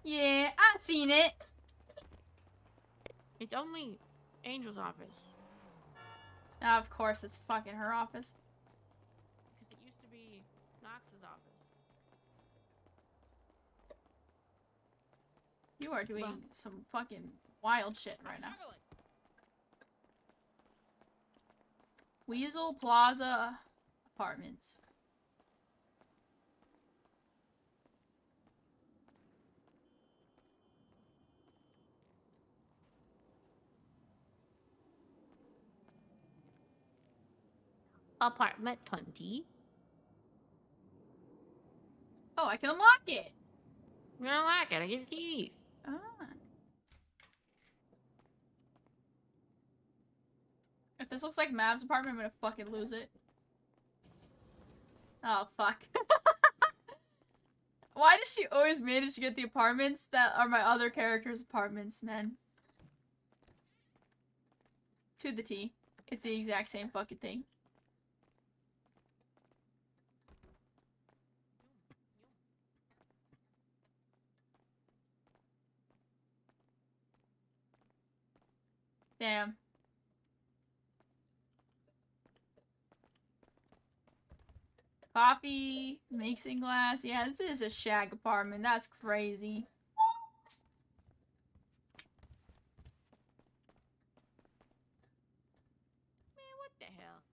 Yeah, I seen it. It's only Angel's office. Of course, it's fucking her office. Because it used to be Knox's office. You are doing some fucking wild shit right now. Weasel Plaza Apartments. Apartment 20. Oh, I can unlock it. You're gonna like it. I give you keys. Ah. If this looks like Mav's apartment, I'm gonna fucking lose it. Oh, fuck. Why does she always manage to get the apartments that are my other characters' apartments, man? To the T. It's the exact same fucking thing. Damn. Coffee, mixing glass. Yeah, this is a shag apartment. That's crazy. Man, what the hell?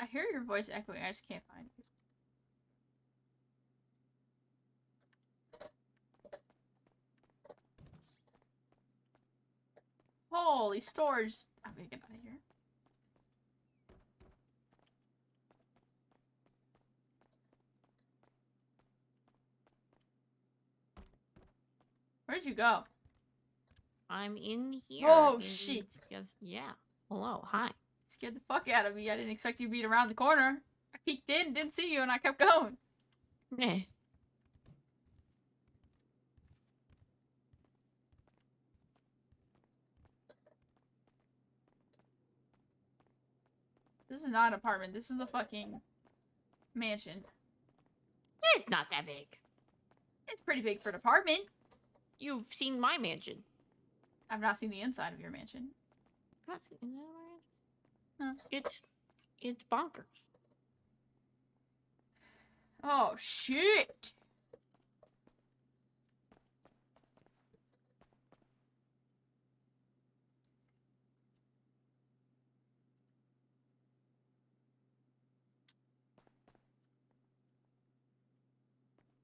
I hear your voice echoing. I just can't find it. Holy storage. I'm gonna get out of here. Where'd you go? I'm in here. Oh, shit. Yeah. Hello. Hi. Scared the fuck out of me. I didn't expect you to be around the corner. I peeked in, didn't see you, and I kept going. Meh. This is not an apartment. This is a fucking mansion. It's not that big. It's pretty big for an apartment. You've seen my mansion. I've not seen the inside of your mansion. Not seen that Huh. It's bonkers. Oh, shit!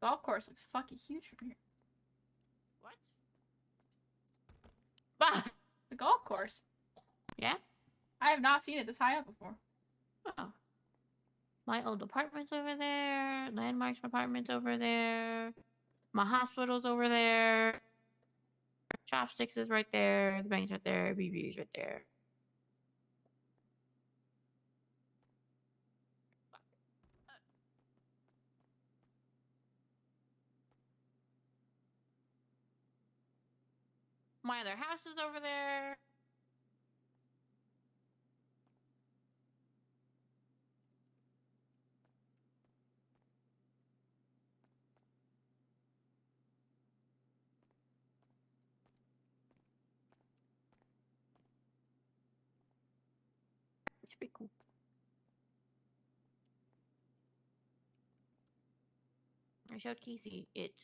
Golf course looks fucking huge from here. What? Bah! The golf course? Yeah? I have not seen it this high up before. Oh. My old apartment's over there. Landmark's apartment's over there. My hospital's over there. Chopsticks is right there. The bank's right there. BB's right there. My other house is over there. It should be cool. I showed Casey it.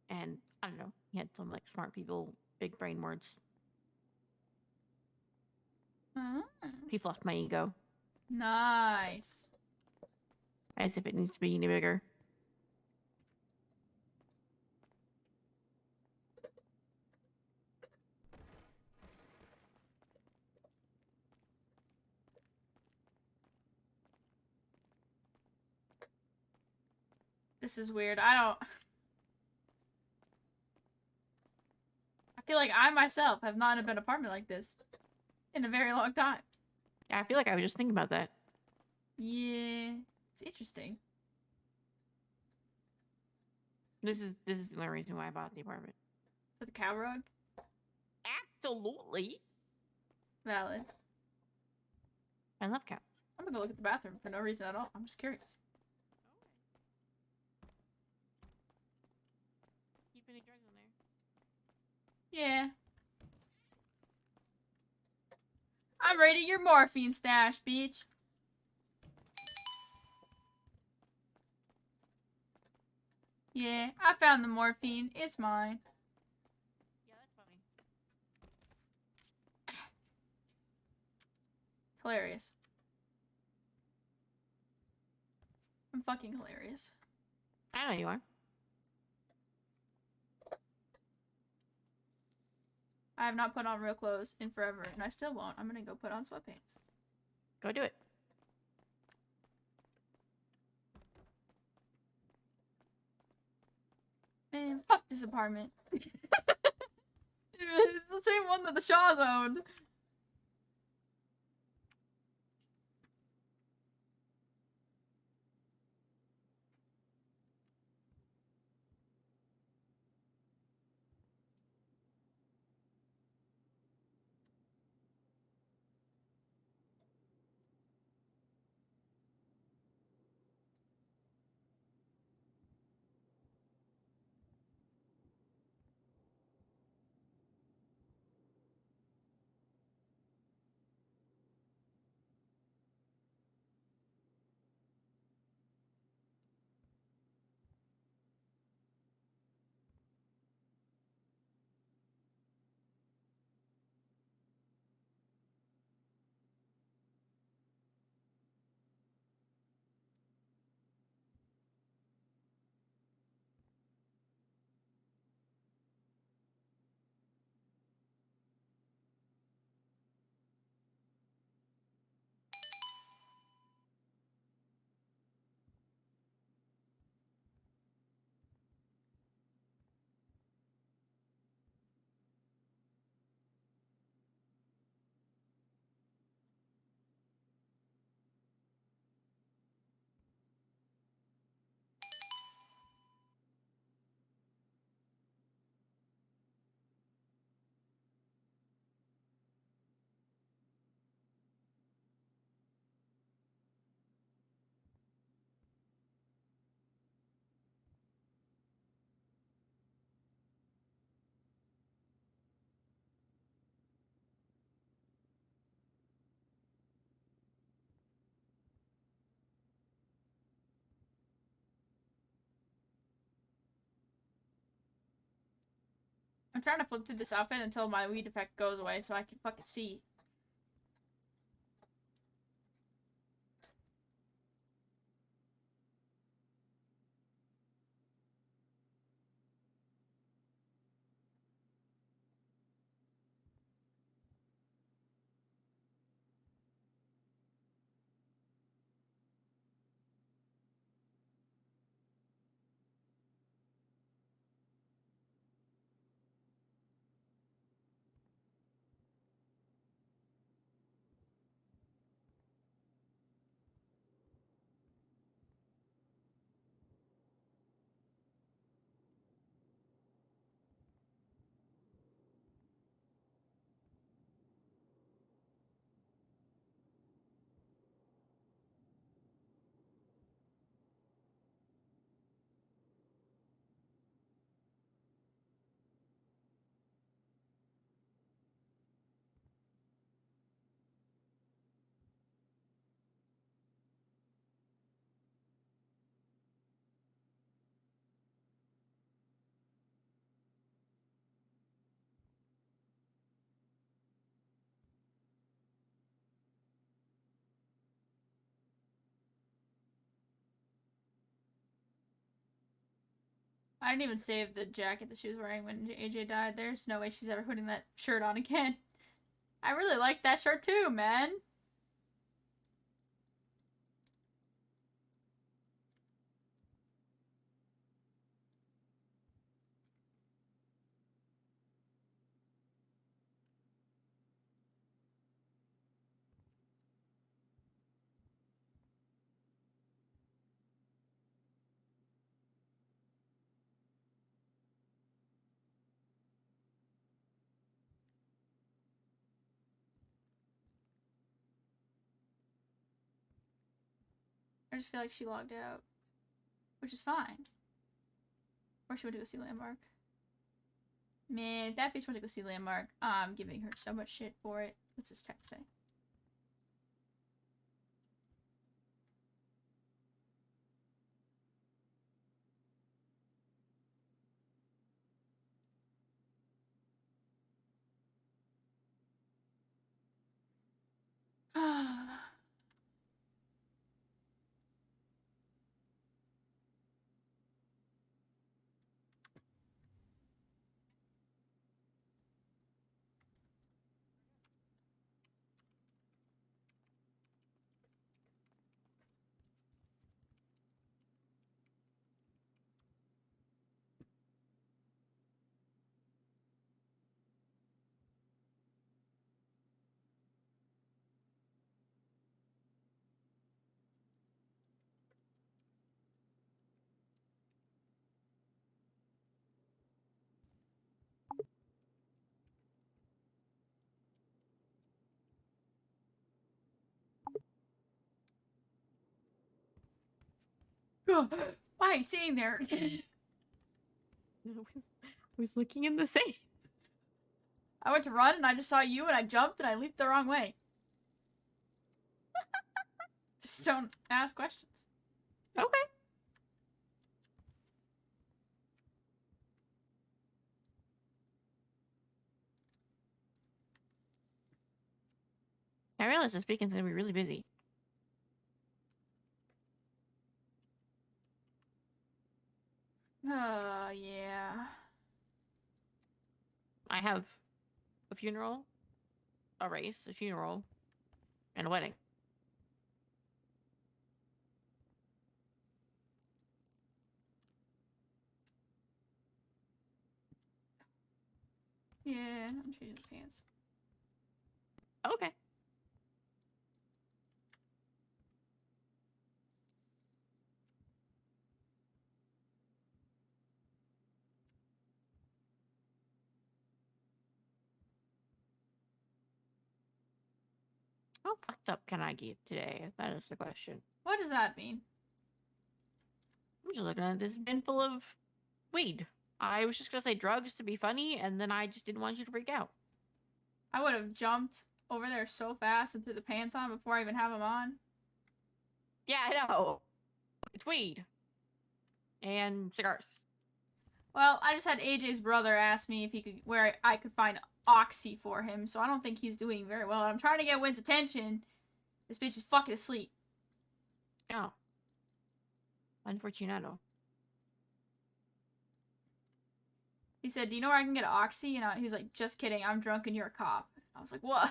And I don't know. He had some like smart people, big brain words. He fluffed my ego. Nice. As if it needs to be any bigger. This is weird. I feel like I myself have not been in an apartment like this in a very long time. Yeah, I feel like I was just thinking about that. Yeah, it's interesting. This is the only reason why I bought the apartment. For the cow rug? Absolutely. Valid. I love cats. I'm gonna go look at the bathroom for no reason at all. I'm just curious. Keep any drugs in there? Yeah. I'm ready your morphine stash, bitch. Yeah, I found the morphine. It's mine. Yeah, that's funny. It's hilarious. I'm fucking hilarious. I know you are. I have not put on real clothes in forever, and I still won't. I'm gonna go put on sweatpants. Go do it. Man, fuck this apartment. It's the same one that the Shaws owned. I'm trying to flip through this outfit until my weed effect goes away so I can fucking see. I didn't even save the jacket that she was wearing when AJ died. There's no way she's ever putting that shirt on again. I really like that shirt too, man. I just feel like she logged out. Which is fine. Or she went to go see Landmark. Man, if that bitch went to go see Landmark, I'm giving her so much shit for it. What's this text say? Why are you sitting there? I was looking in the safe. I went to run and I just saw you and I jumped and I leaped the wrong way. Just don't ask questions. Okay. I realize this weekend's gonna be really busy. Yeah. I have a funeral, a race, a funeral, and a wedding. Yeah, I'm changing the pants. Okay. How fucked up can I get today? That is the question. What does that mean? I'm just looking at this bin full of weed. I was just gonna say drugs to be funny, and then I just didn't want you to freak out. I would have jumped over there so fast and threw the pants on before I even have them on. Yeah, I know. It's weed. And cigars. Well, I just had AJ's brother ask me if he could, where I could find Oxy for him, so I don't think he's doing very well. I'm trying to get Wynn's attention. This bitch is fucking asleep. Oh. Unfortunado. He said, "Do you know where I can get Oxy?" And he was like, "Just kidding. I'm drunk and you're a cop." I was like, "What?"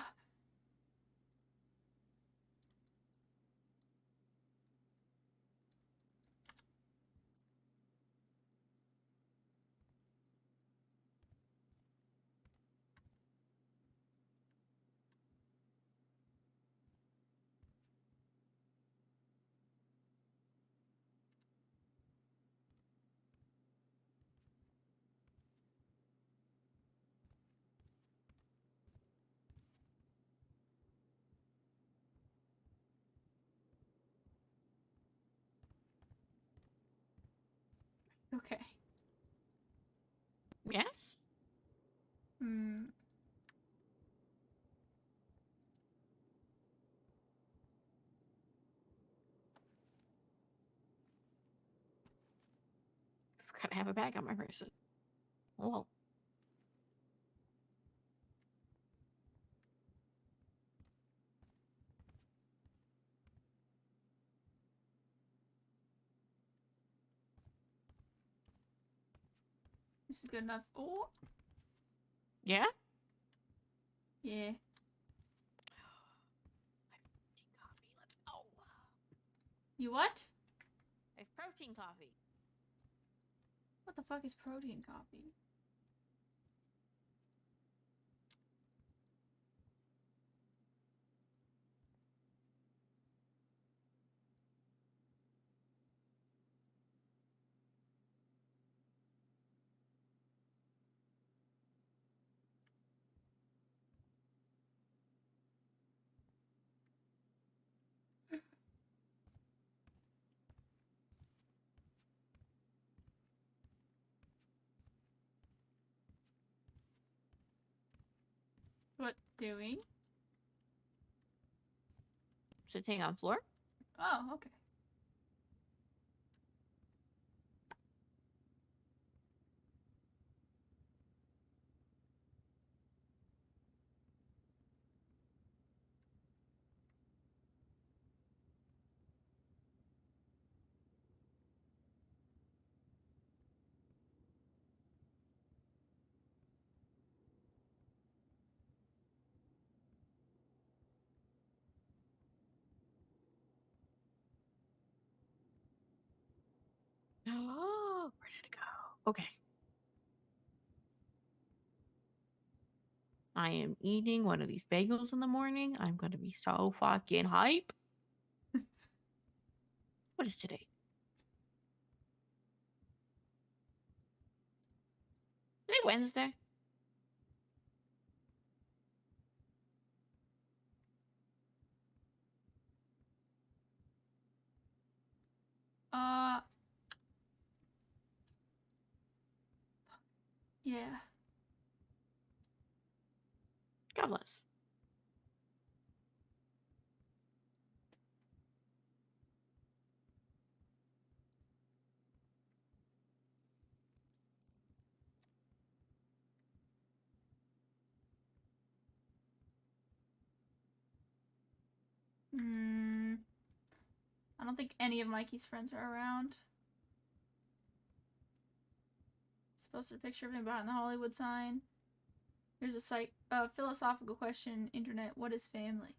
Okay. Yes? Hmm. I forgot I have a bag on my person. Oh well. This is good enough. Oh. Yeah? Yeah. Oh. You what? I have protein coffee. What the fuck is protein coffee? What doing? Sitting on floor. Oh, okay. Oh, where did it go? Okay. I am eating one of these bagels in the morning. I'm gonna be so fucking hype. What is today? Today Wednesday. Yeah. God bless. I don't think any of Mikey's friends are around. It's posted a picture of him behind the Hollywood sign. Here's a philosophical question, internet. What is family?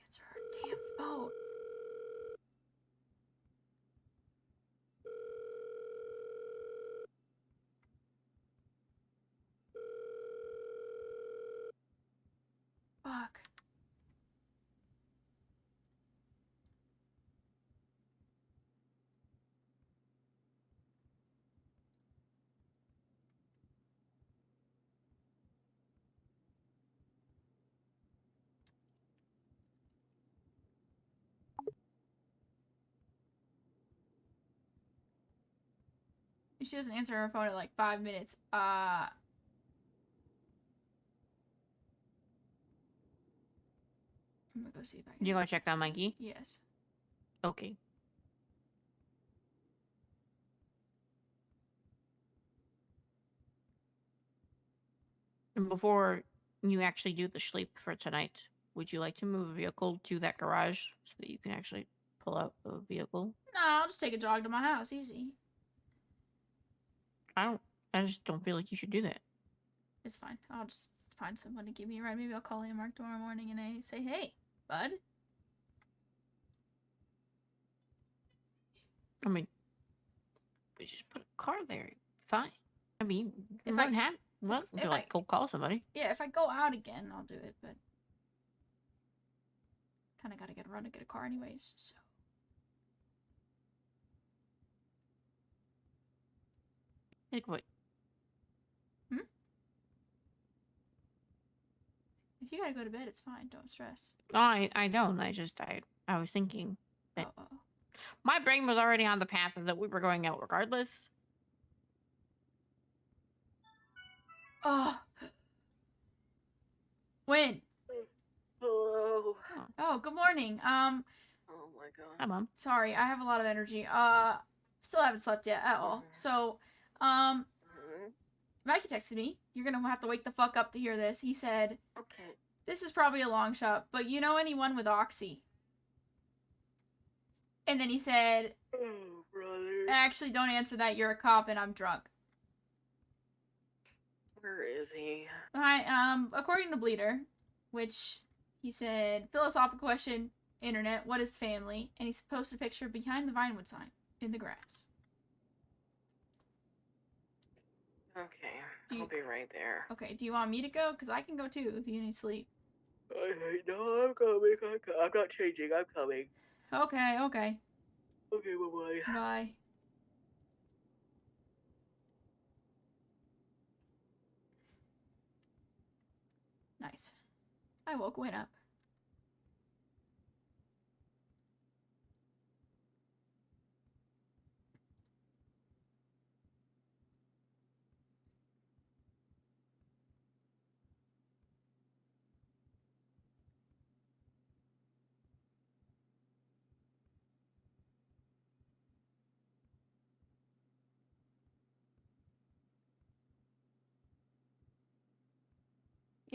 Answer her damn phone. Fuck. If she doesn't answer her phone in like 5 minutes, I'm gonna go see if I can. You gonna check on Mikey? Yes. Okay. And before you actually do the sleep for tonight, would you like to move a vehicle to that garage so that you can actually pull out a vehicle? Nah, I'll just take a jog to my house. Easy. I just don't feel like you should do that. It's fine. I'll just find someone to give me a ride. Maybe I'll call Mark tomorrow morning and I say, hey, bud. I mean, we just put a car there. Fine. I mean, If if I- I have, well, if like, go call somebody. Yeah, if I go out again, I'll do it, but kind of gotta run to get a car anyways, so. Like, what? If you gotta go to bed, it's fine. Don't stress. Oh, I don't. I was thinking that Oh. my brain was already on the path that we were going out regardless. Oh. Wynn. Hello. Oh, good morning. Oh my god. Hi, Mom. Sorry, I have a lot of energy. Still haven't slept yet at all. So, Mikey texted me. You're gonna have to wake the fuck up to hear this. He said, Okay. this is probably a long shot, but you know anyone with Oxy? And then he said, Oh, brother. actually, don't answer that. You're a cop and I'm drunk. Where is he? According to Bleeder, which he said, philosophical question, internet, what is family? And he's posted a picture behind the Vinewood sign in the grass. Okay. I'll be right there. Okay, do you want me to go? Because I can go too if you need sleep. No, I'm coming. I'm not changing. I'm coming. Okay. Okay, bye-bye. Bye. Nice. I woke Wynn up.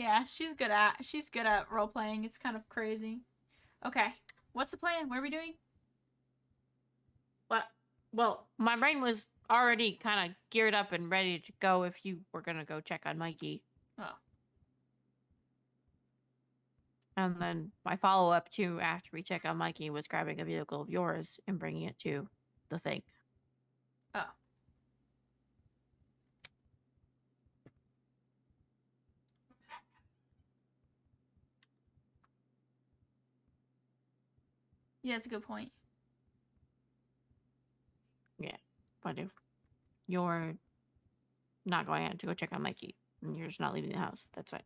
Yeah, she's good at role playing. It's kind of crazy. Okay, what's the plan? What are we doing? What? Well, my brain was already kind of geared up and ready to go if you were gonna go check on Mikey. Oh. And then my follow-up too, after we check on Mikey, was grabbing a vehicle of yours and bringing it to the thing. Oh. Yeah, that's a good point. Yeah, but if you're not going out to go check on Mikey and you're just not leaving the house, that's fine.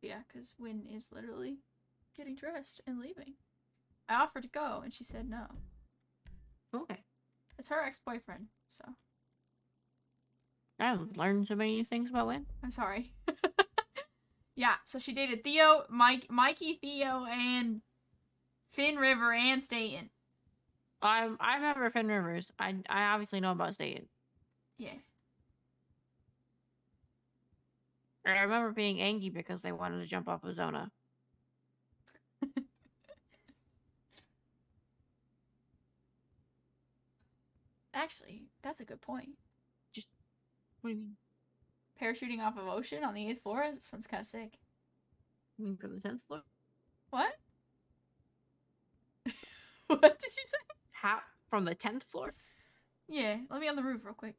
Yeah, because Wynn is literally getting dressed and leaving. I offered to go, and she said no. Okay. It's her ex-boyfriend, so. I've learned so many things about Wynn. I'm sorry. Yeah, so she dated Theo, Mikey, Theo, and Finn River and Staten. I remember Finn Rivers. I obviously know about Staten. Yeah. I remember being angry because they wanted to jump off of Zona. Actually, that's a good point. What do you mean? Parachuting off of ocean on the 8th floor? That sounds kind of sick. You mean from the 10th floor? What? What did you say? How? From the 10th floor? Yeah, let me on the roof real quick.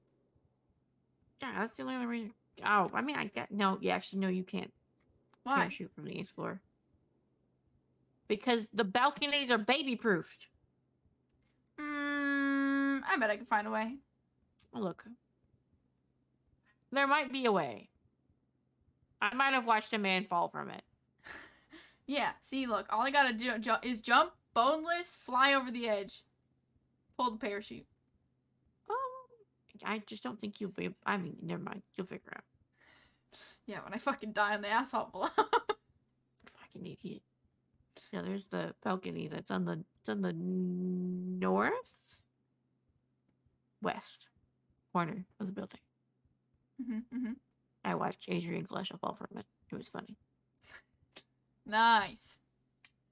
Yeah, that's the only other reason. Oh, I mean, I get. No, you actually, no, you can't Why? parachute from the 8th floor. Because the balconies are baby-proofed. I bet I can find a way. Oh, look. There might be a way. I might have watched a man fall from it. Yeah, see, look, all I gotta do is jump, boneless, fly over the edge. Pull the parachute. Oh, I just don't think you'll be. I mean, never mind. You'll figure out. Yeah, when I fucking die on the asphalt below. Fucking idiot. Yeah, there's the balcony that's on the north west corner of the building. I watched Adrian Kalesha fall from it. It was funny. Nice.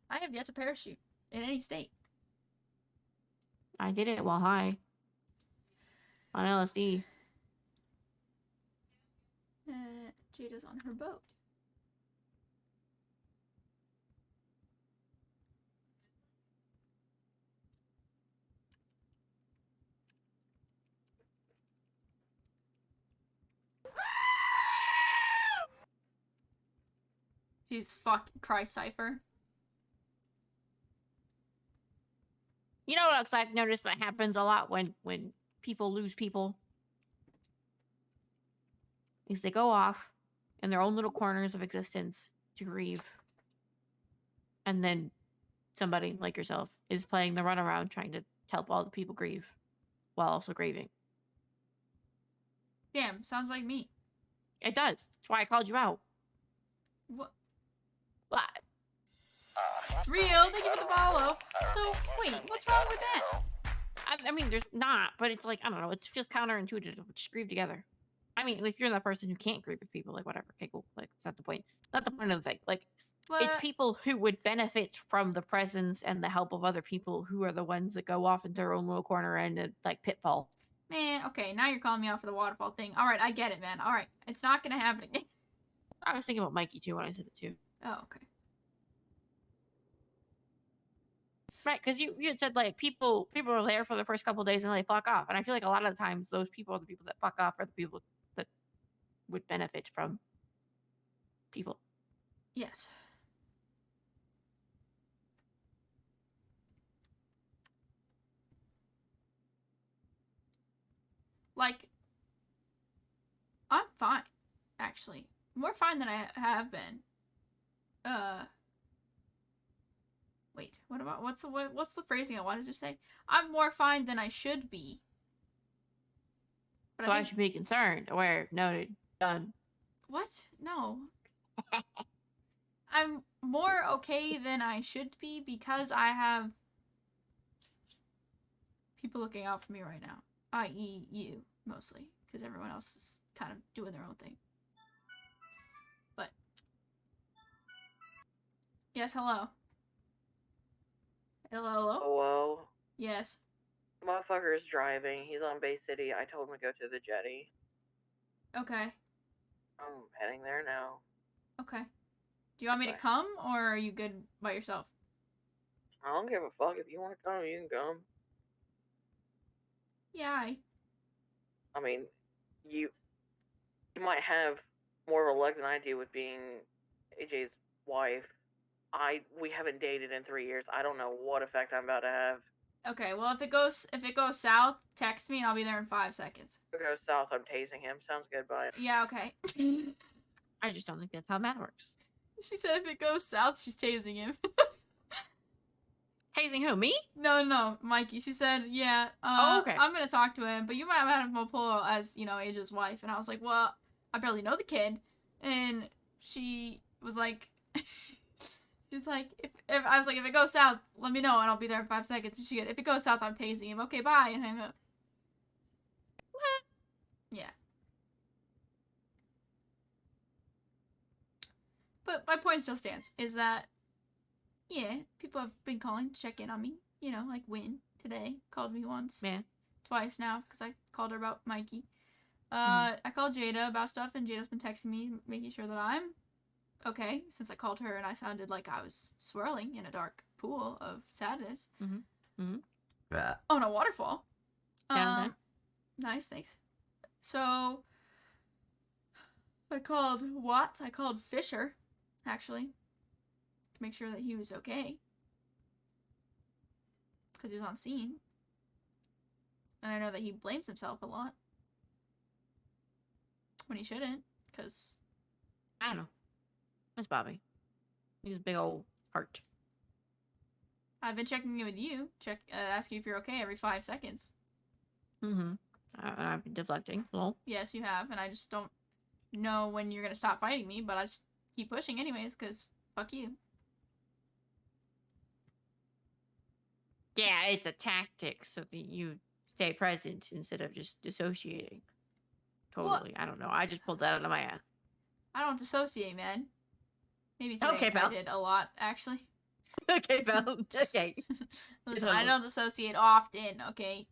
I have yet to parachute in any state. I did it while high on LSD. Jada's on her boat. She's fucking Christ Cypher. You know what else I've noticed that happens a lot when people lose people? Is they go off in their own little corners of existence to grieve. And then somebody like yourself is playing the runaround trying to help all the people grieve while also grieving. Damn, sounds like me. It does. That's why I called you out. What? What? Real, thank you for the follow. So, wait, what's wrong with that? I mean, there's not, but it's like, I don't know, it's just counterintuitive. Just grieve together. I mean, if you're that person who can't grieve with people, like, whatever, okay, cool. Like, it's not the point. Not the point of the thing. Like, it's people who would benefit from the presence and the help of other people who are the ones that go off into their own little corner and, like, pitfall. Man, okay, now you're calling me out for the waterfall thing. Alright, I get it, man. Alright, it's not gonna happen again. I was thinking about Mikey, too, when I said it, too. Oh, okay. Right, because you had said, like, people are there for the first couple of days and then they fuck off. And I feel like a lot of the times those people are the people that fuck off are the people that would benefit from people. Yes. Like, I'm fine, actually. More fine than I have been. Wait, what's the phrasing I wanted to say? I'm more fine than I should be. But So I should be concerned. Aware. Noted. Done. What? No. I'm more okay than I should be because I have people looking out for me right now. I.e. you, mostly. Because everyone else is kind of doing their own thing. But Yes, hello. Hello? Hello? Yes. Motherfucker is driving. He's on Bay City. I told him to go to the jetty. Okay. I'm heading there now. Okay. Do you want me to Bye. come, or are you good by yourself? I don't give a fuck. If you want to come, you can come. Yeah, I mean, you might have more of a leg than I do with being AJ's wife. We haven't dated in 3 years. I don't know what effect I'm about to have. Okay, well, if it goes south, text me and I'll be there in 5 seconds. If it goes south, I'm tasing him. Sounds good, bye. Yeah, okay. I just don't think that's how math works. She said if it goes south, she's tasing him. Tasing who? Me? No, Mikey. She said, yeah, Oh, okay. I'm gonna talk to him, but you might have had him pull as, AJ's wife. And I was like, well, I barely know the kid. And she was like, she's like, if I was like, if it goes south, let me know and I'll be there in 5 seconds. And she goes, if it goes south, I'm tasing him. Okay, bye. And hang up. Yeah. But my point still stands, is that, yeah, people have been calling to check in on me. Like Wynn today called me once. Yeah. Twice now, because I called her about Mikey. I called Jada about stuff, and Jada's been texting me, making sure that I'm okay, since I called her and I sounded like I was swirling in a dark pool of sadness. On a waterfall. Down. Nice, thanks. So, I called Watts, I called Fisher, actually, to make sure that he was okay. Because he was on scene. And I know that he blames himself a lot. When he shouldn't, because... I don't know. That's Bobby. He's a big old heart. I've been checking in with you. Ask you if you're okay every 5 seconds. I've been deflecting. Lol. Yes, you have, and I just don't know when you're gonna stop fighting me, but I just keep pushing anyways, because fuck you. Yeah, it's a tactic so that you stay present instead of just dissociating. Totally. I don't know. I just pulled that out of my ass. I don't dissociate, man. Maybe today Okay, I pal. did a lot, actually. Okay, pal. Okay. Listen, I don't dissociate often, okay?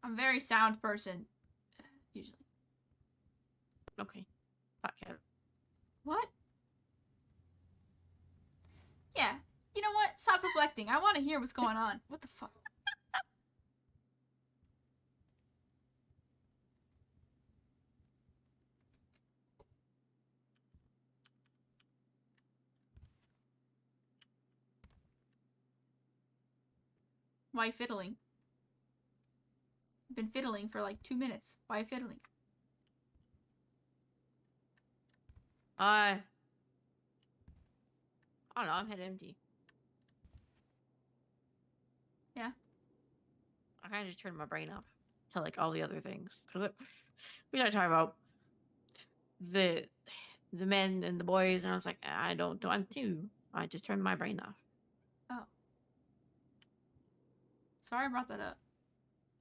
I'm a very sound person, usually. Okay. Podcast. What? Yeah. You know what? Stop deflecting. I want to hear what's going on. What the fuck? Why fiddling? I've been fiddling for like 2 minutes. Why fiddling? I don't know. I'm head empty. Yeah. I kind of just turned my brain off to like all the other things. Because we started talking about the men and the boys, and I was like, I don't want to. I just turned my brain off. Oh. Sorry I brought that up.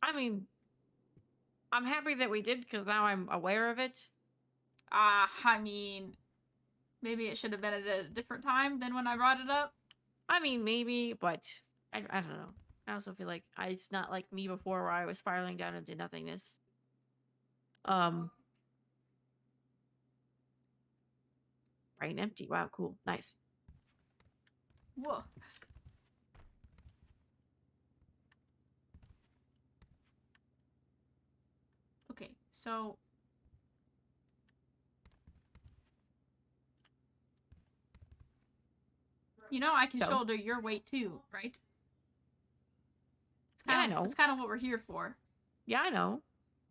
I mean, I'm happy that we did because now I'm aware of it. I mean, maybe it should have been at a different time than when I brought it up. I mean, maybe, but I don't know. I also feel like it's not like me before where I was spiraling down into nothingness. Brain empty. Wow, cool. Nice. Whoa. Okay, so... I can shoulder your weight too, right? Yeah, I know. It's kind of what we're here for. Yeah, I know.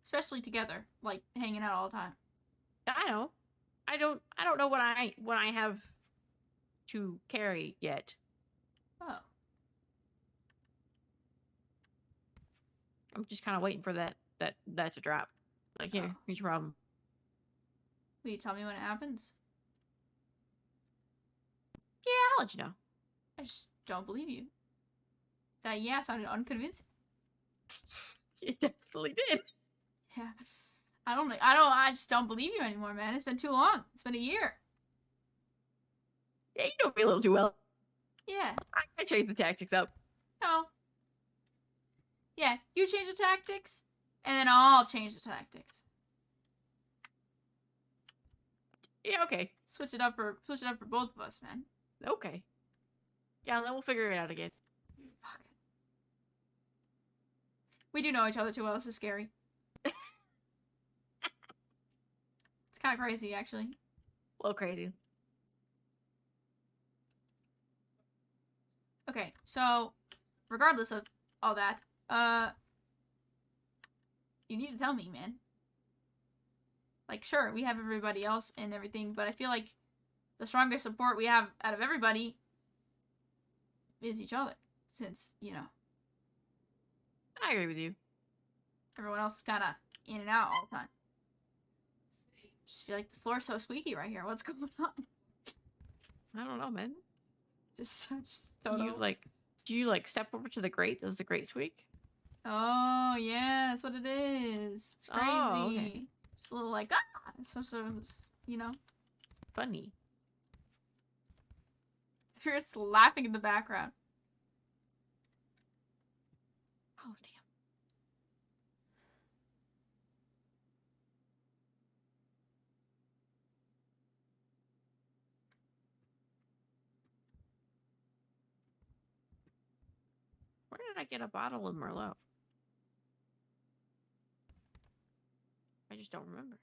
Especially together, like hanging out all the time. Yeah, I know. I don't know what I have to carry yet. Oh. I'm just kind of waiting for that to drop. Like, here, here's your problem. Will you tell me when it happens? Yeah, I'll let you know. I just don't believe you. That yeah sounded unconvincing. It definitely did. Yeah. I just don't believe you anymore, man. It's been too long. It's been a year. Yeah, you know me a little too well. Yeah. I changed the tactics up. No. Yeah, you change the tactics, and then I'll change the tactics. Yeah, okay. Switch it up for both of us, man. Okay. Yeah, then we'll figure it out again. Fuck. We do know each other too well. This is scary. It's kind of crazy, actually. A little crazy. Okay, so regardless of all that, you need to tell me, man. Like, sure, we have everybody else and everything, but I feel like the strongest support we have out of everybody is each other. Since, you know, I agree with you. everyone else is kind of in and out all the time. Just feel like the floor's so squeaky right here. What's going on? I don't know, man. Just Do you like step over to the grate? Does the grate squeak? Oh, yeah, that's what it is. It's crazy. Oh, okay. Just a little like, so, you know. Funny. It's laughing in the background. Oh, damn. Where did I get a bottle of Merlot? I just don't remember.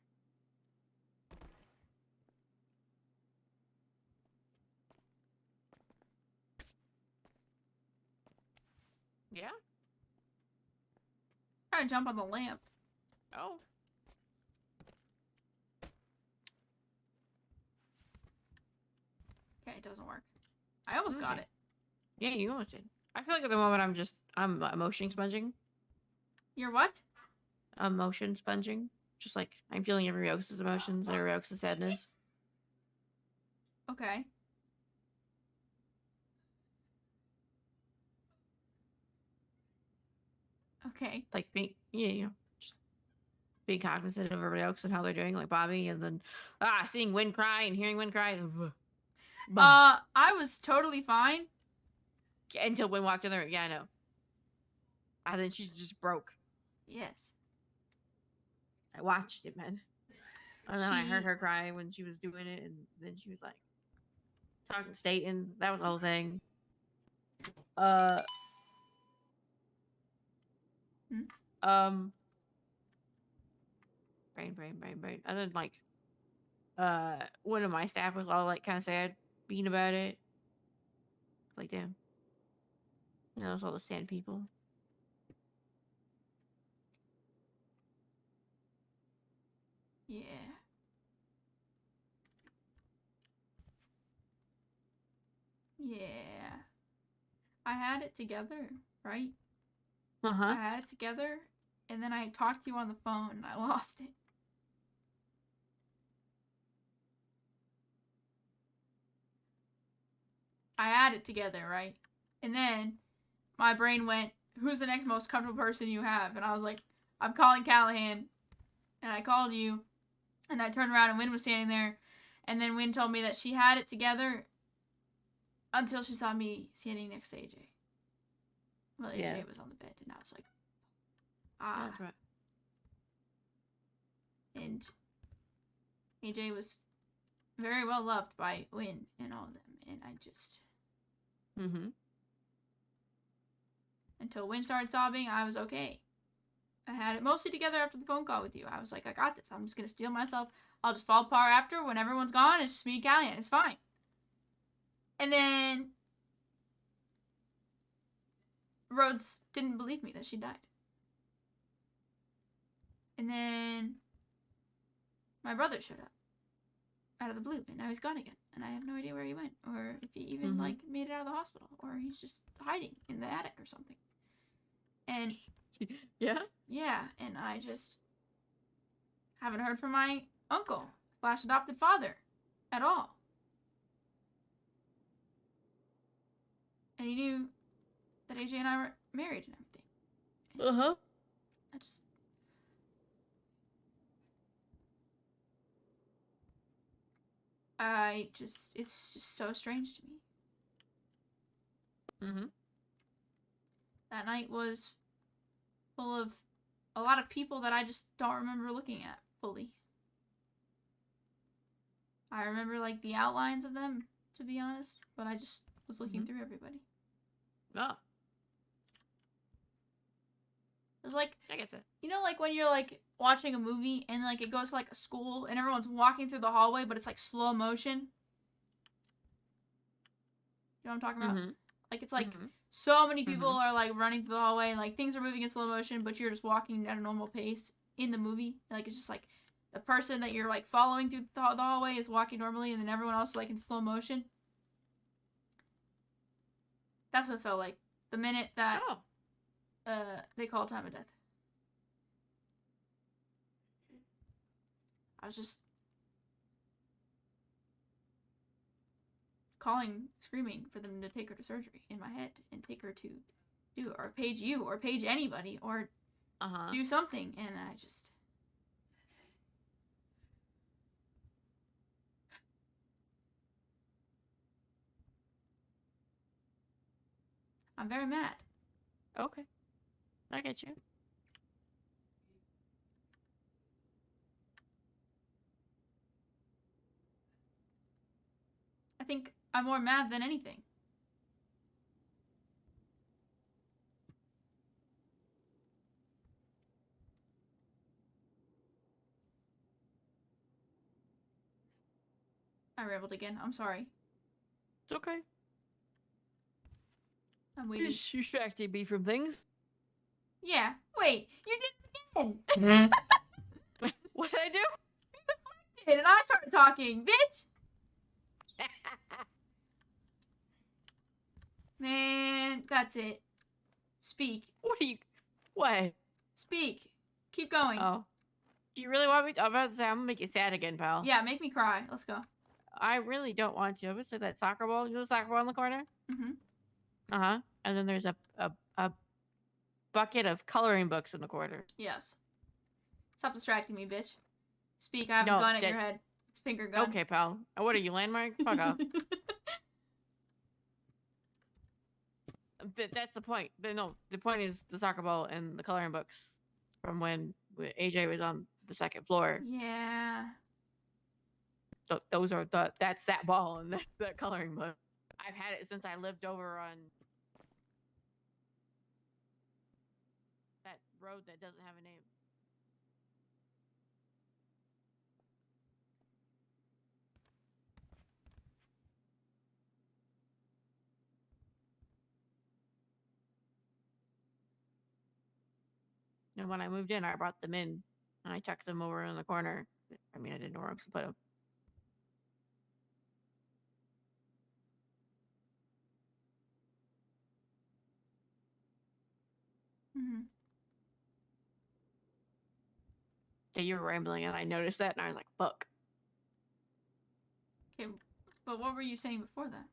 Yeah? Trying to jump on the lamp. Oh. Okay, it doesn't work. I almost got Okay. it. Yeah, you almost did. I feel like at the moment I'm emotion sponging. You're what? Emotion sponging. Just like I'm feeling every Oaks' emotions and every Oaks' sadness. Okay. Okay. Like being, yeah, you know, just being cognizant of everybody else and how they're doing, like Bobby, and then seeing Wynn cry and hearing Wynn cry. I was totally fine. Until Wynn walked in the room. Yeah, I know. And then she just broke. Yes. I watched it, man. And then I heard She- her cry when she was doing it, and then she was like talking to Staten. That was the whole thing. Brain. And then like one of my staff was all like kind of sad being about it. Like, damn. You know, it's all the sad people. Yeah. Yeah. I had it together, right? I Uh-huh. had it together, and then I talked to you on the phone, and I lost it. I had it together, right? And then my brain went, who's the next most comfortable person you have? And I was like, I'm calling Callahan. And I called you. And I turned around and Wynn was standing there. And then Wynn told me that she had it together until she saw me standing next to AJ. Well, AJ was on the bed. And I was like, That's right. And AJ was very well loved by Wynn and all of them. And I just... Mm-hmm. Until Wynn started sobbing, I was okay. I had it mostly together after the phone call with you. I was like, I got this. I'm just going to steel myself. I'll just fall apart after when everyone's gone. It's just me and Callahan. It's fine. And then Rhodes didn't believe me that she died. And then my brother showed up out of the blue, and now he's gone again. And I have no idea where he went, or if he even like made it out of the hospital, or he's just hiding in the attic or something. And yeah, and I just haven't heard from my uncle / adopted father at all. And he knew that AJ and I were married and everything. Uh-huh. it's just so strange to me. Mm-hmm. That night was full of a lot of people that I just don't remember looking at fully. I remember, like, the outlines of them, to be honest, but I just was looking through everybody. Oh, It was like, I get that. you know, like, when you're, like, watching a movie and, like, it goes to, like, a school and everyone's walking through the hallway, but it's, like, slow motion? You know what I'm talking about? Mm-hmm. Like, it's, like, so many people are, like, running through the hallway and, like, things are moving in slow motion, but you're just walking at a normal pace in the movie. Like, it's just, like, the person that you're, like, following through the hallway is walking normally, and then everyone else is, like, in slow motion. That's what it felt like. The minute that they call time of death. I was just screaming for them to take her to surgery in my head and take her to do it, or page you, or page anybody, or do something, and I just... I'm very mad. Okay. I get you. I think I'm more mad than anything. I rambled again. I'm sorry. It's okay. I'm waiting. You distracted me from things. Yeah. Wait. You did it again. What did I do? You deflected, and I started talking, bitch. Man, that's it. Speak. What are you? What? Speak. Keep going. Oh. Do you really want me to? I'm about to say, I'm gonna make you sad again, pal. Yeah, make me cry. Let's go. I really don't want to. I'm gonna say that soccer ball. You know the soccer ball in the corner? Mm-hmm. Uh-huh. And then there's a bucket of coloring books in the corner. Yes. Stop distracting me, bitch. Speak. I have a gun at your head. It's a finger gun. Okay, pal. What are you, landmark? Fuck off. But that's the point. The point is the soccer ball and the coloring books from when AJ was on the second floor. Yeah. So those are that's that ball and that's that coloring book. I've had it since I lived over on that road that doesn't have a name. And when I moved in, I brought them in and I tucked them over in the corner. I mean, I didn't know where else to put them. Mm-hmm. Yeah, you were rambling and I noticed that and I was like, fuck. Okay, but what were you saying before that?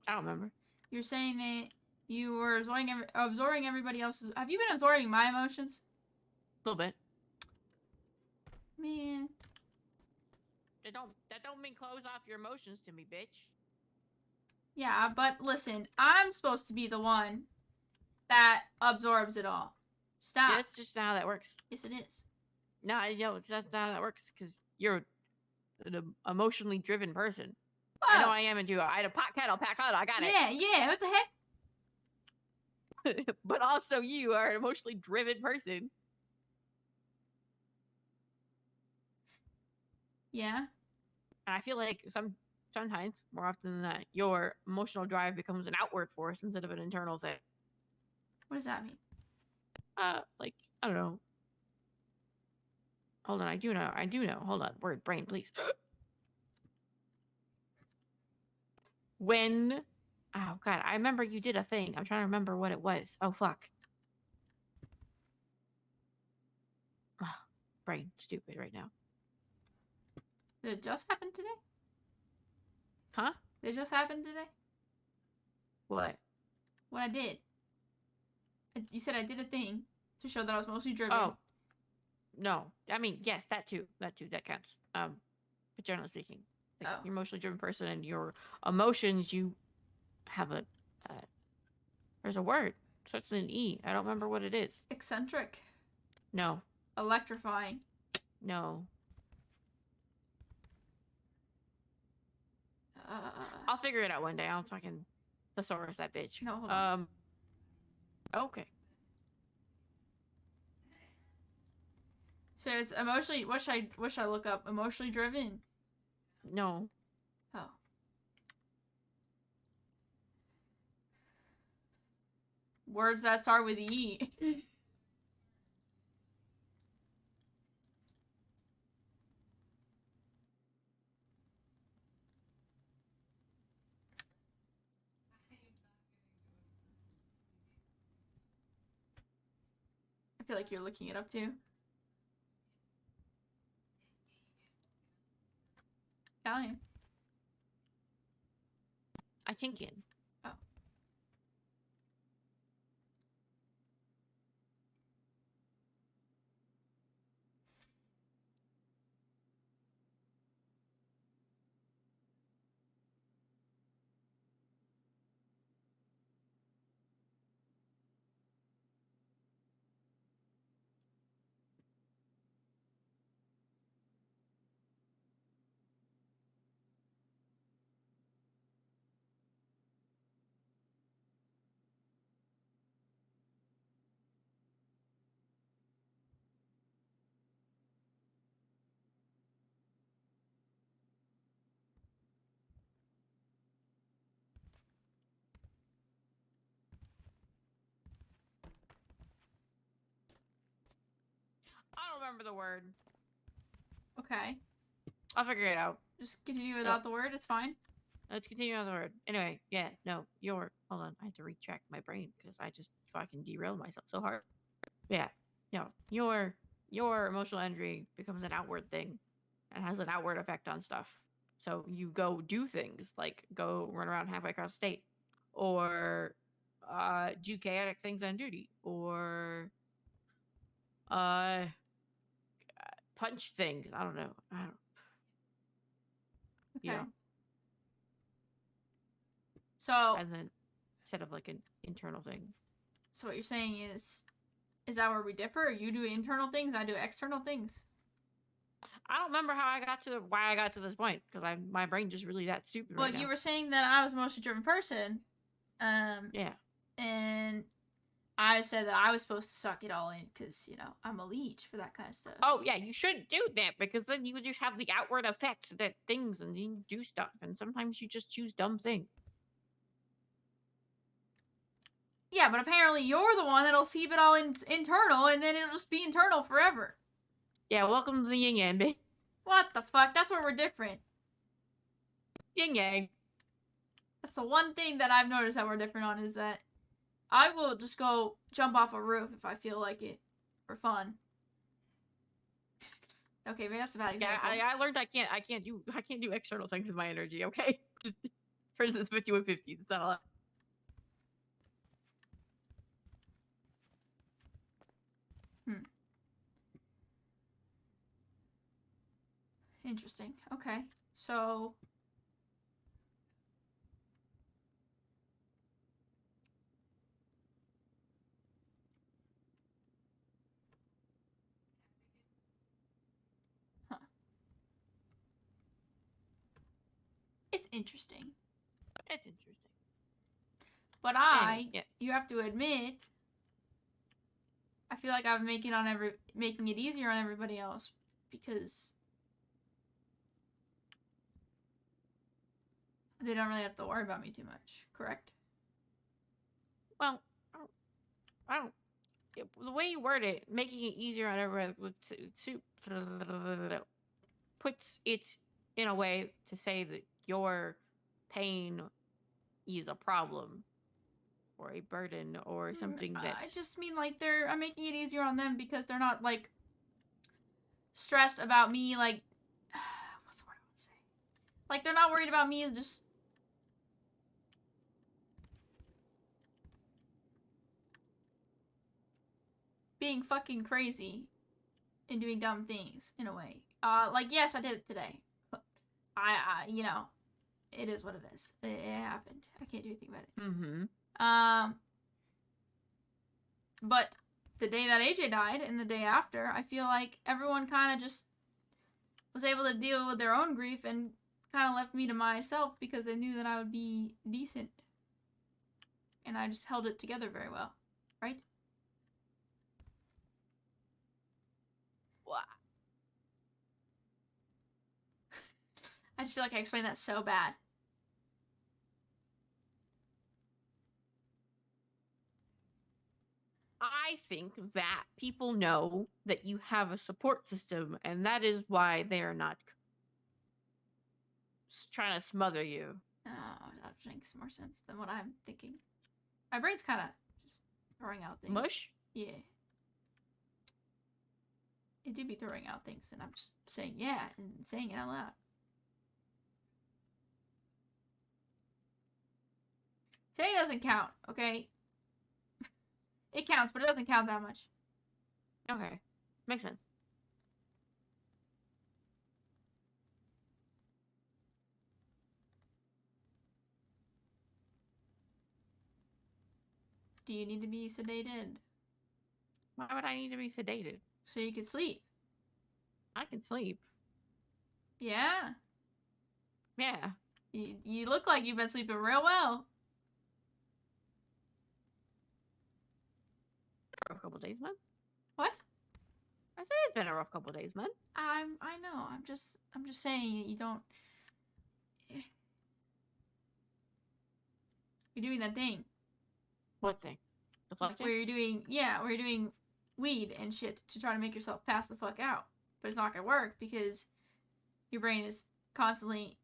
I don't remember. You're saying that you were absorbing everybody else's... Have you been absorbing my emotions? A little bit. Man. That don't mean close off your emotions to me, bitch. Yeah, but listen, I'm supposed to be the one that absorbs it all. Stop. That's just not how that works. Yes, it is. No, it's just not how that works because you're an emotionally driven person. Whoa. I know I am into I had a pot kettle, pack hot, I got it. Yeah, what the heck? But also you are an emotionally driven person. Yeah. And I feel like sometimes, more often than not, your emotional drive becomes an outward force instead of an internal thing. What does that mean? Like, I don't know. Hold on, I do know. Hold on, word, brain, please. When, oh god, I remember you did a thing. I'm trying to remember what it was. Oh fuck. Oh, brain, stupid right now. Did it just happen today? Huh? Did it just happen today? What? What I did. You said I did a thing to show that I was mostly driven. Oh. No. I mean, yes, that too. That counts. But generally speaking. Like, Oh. you're an emotionally driven person, and your emotions, you have a there's a word. It starts with an E. I don't remember what it is. Eccentric. No. Electrifying. No. Uh, I'll figure it out one day. I'll fucking thesaurus that bitch. No, hold on. Okay. So it's emotionally. What should I look up? Emotionally driven. No. Oh. Words that start with E. I feel like you're looking it up too. Callahan. I think in. Oh. I don't remember the word. Okay. I'll figure it out. Just continue without the word. It's fine. Let's continue on the word. Anyway, yeah, no, hold on. I have to retract my brain because I just fucking derailed myself so hard. Yeah, no, your emotional energy becomes an outward thing and has an outward effect on stuff. So you go do things like go run around halfway across the state, or do chaotic things on duty, or punch things. I don't know. Okay. You know, So. and then instead of like an internal thing. So what you're saying is that where we differ? You do internal things, I do external things. I don't remember why I got to this point because my brain just really that stupid. Well, right now. you were saying that I was a emotionally driven person. Yeah. And I said that I was supposed to suck it all in because, you know, I'm a leech for that kind of stuff. Oh, yeah, you shouldn't do that because then you just have the outward effect that things and you do stuff. And sometimes you just choose dumb things. Yeah, but apparently you're the one that'll keep it all internal and then it'll just be internal forever. Yeah, welcome to the yin yang, bitch. What the fuck? That's where we're different. Yin yang. That's the one thing that I've noticed that we're different on is that I will just go jump off a roof if I feel like it for fun. Okay, maybe that's a bad example. Yeah, I learned I can't do external things with my energy. Okay, just for instance, 5150s. It's not a lot. Interesting. Okay, so. It's interesting. It's interesting. But you have to admit, I feel like I'm making it easier on everybody else because they don't really have to worry about me too much. Correct? Well, I don't. The way you word it, making it easier on everyone, puts it in a way to say that your pain is a problem or a burden or something that I just mean like I'm making it easier on them because they're not like stressed about me like what's the word I want to say? Like they're not worried about me just being fucking crazy and doing dumb things in a way. Like yes, I did it today. you know, it is what it is. It happened. I can't do anything about it. Mm-hmm. But the day that AJ died and the day after, I feel like everyone kind of just was able to deal with their own grief and kind of left me to myself because they knew that I would be decent. And I just held it together very well, right? What? I just feel like I explained that so bad. I think that people know that you have a support system, and that is why they are not trying to smother you. Oh, that makes more sense than what I'm thinking. My brain's kind of just throwing out things. Mush? Yeah. It do be throwing out things, and I'm just saying yeah and saying it out loud. Today doesn't count, okay? It counts, but it doesn't count that much. Okay. Makes sense. Do you need to be sedated? Why would I need to be sedated? So you can sleep. I can sleep. Yeah. Yeah. You look like you've been sleeping real well. A rough couple days, man. What? I said it's been a rough couple days, man. I know. I'm just saying you don't. You're doing that thing. What thing? Deflecting? Where you're doing weed and shit to try to make yourself pass the fuck out. But it's not gonna work because your brain is constantly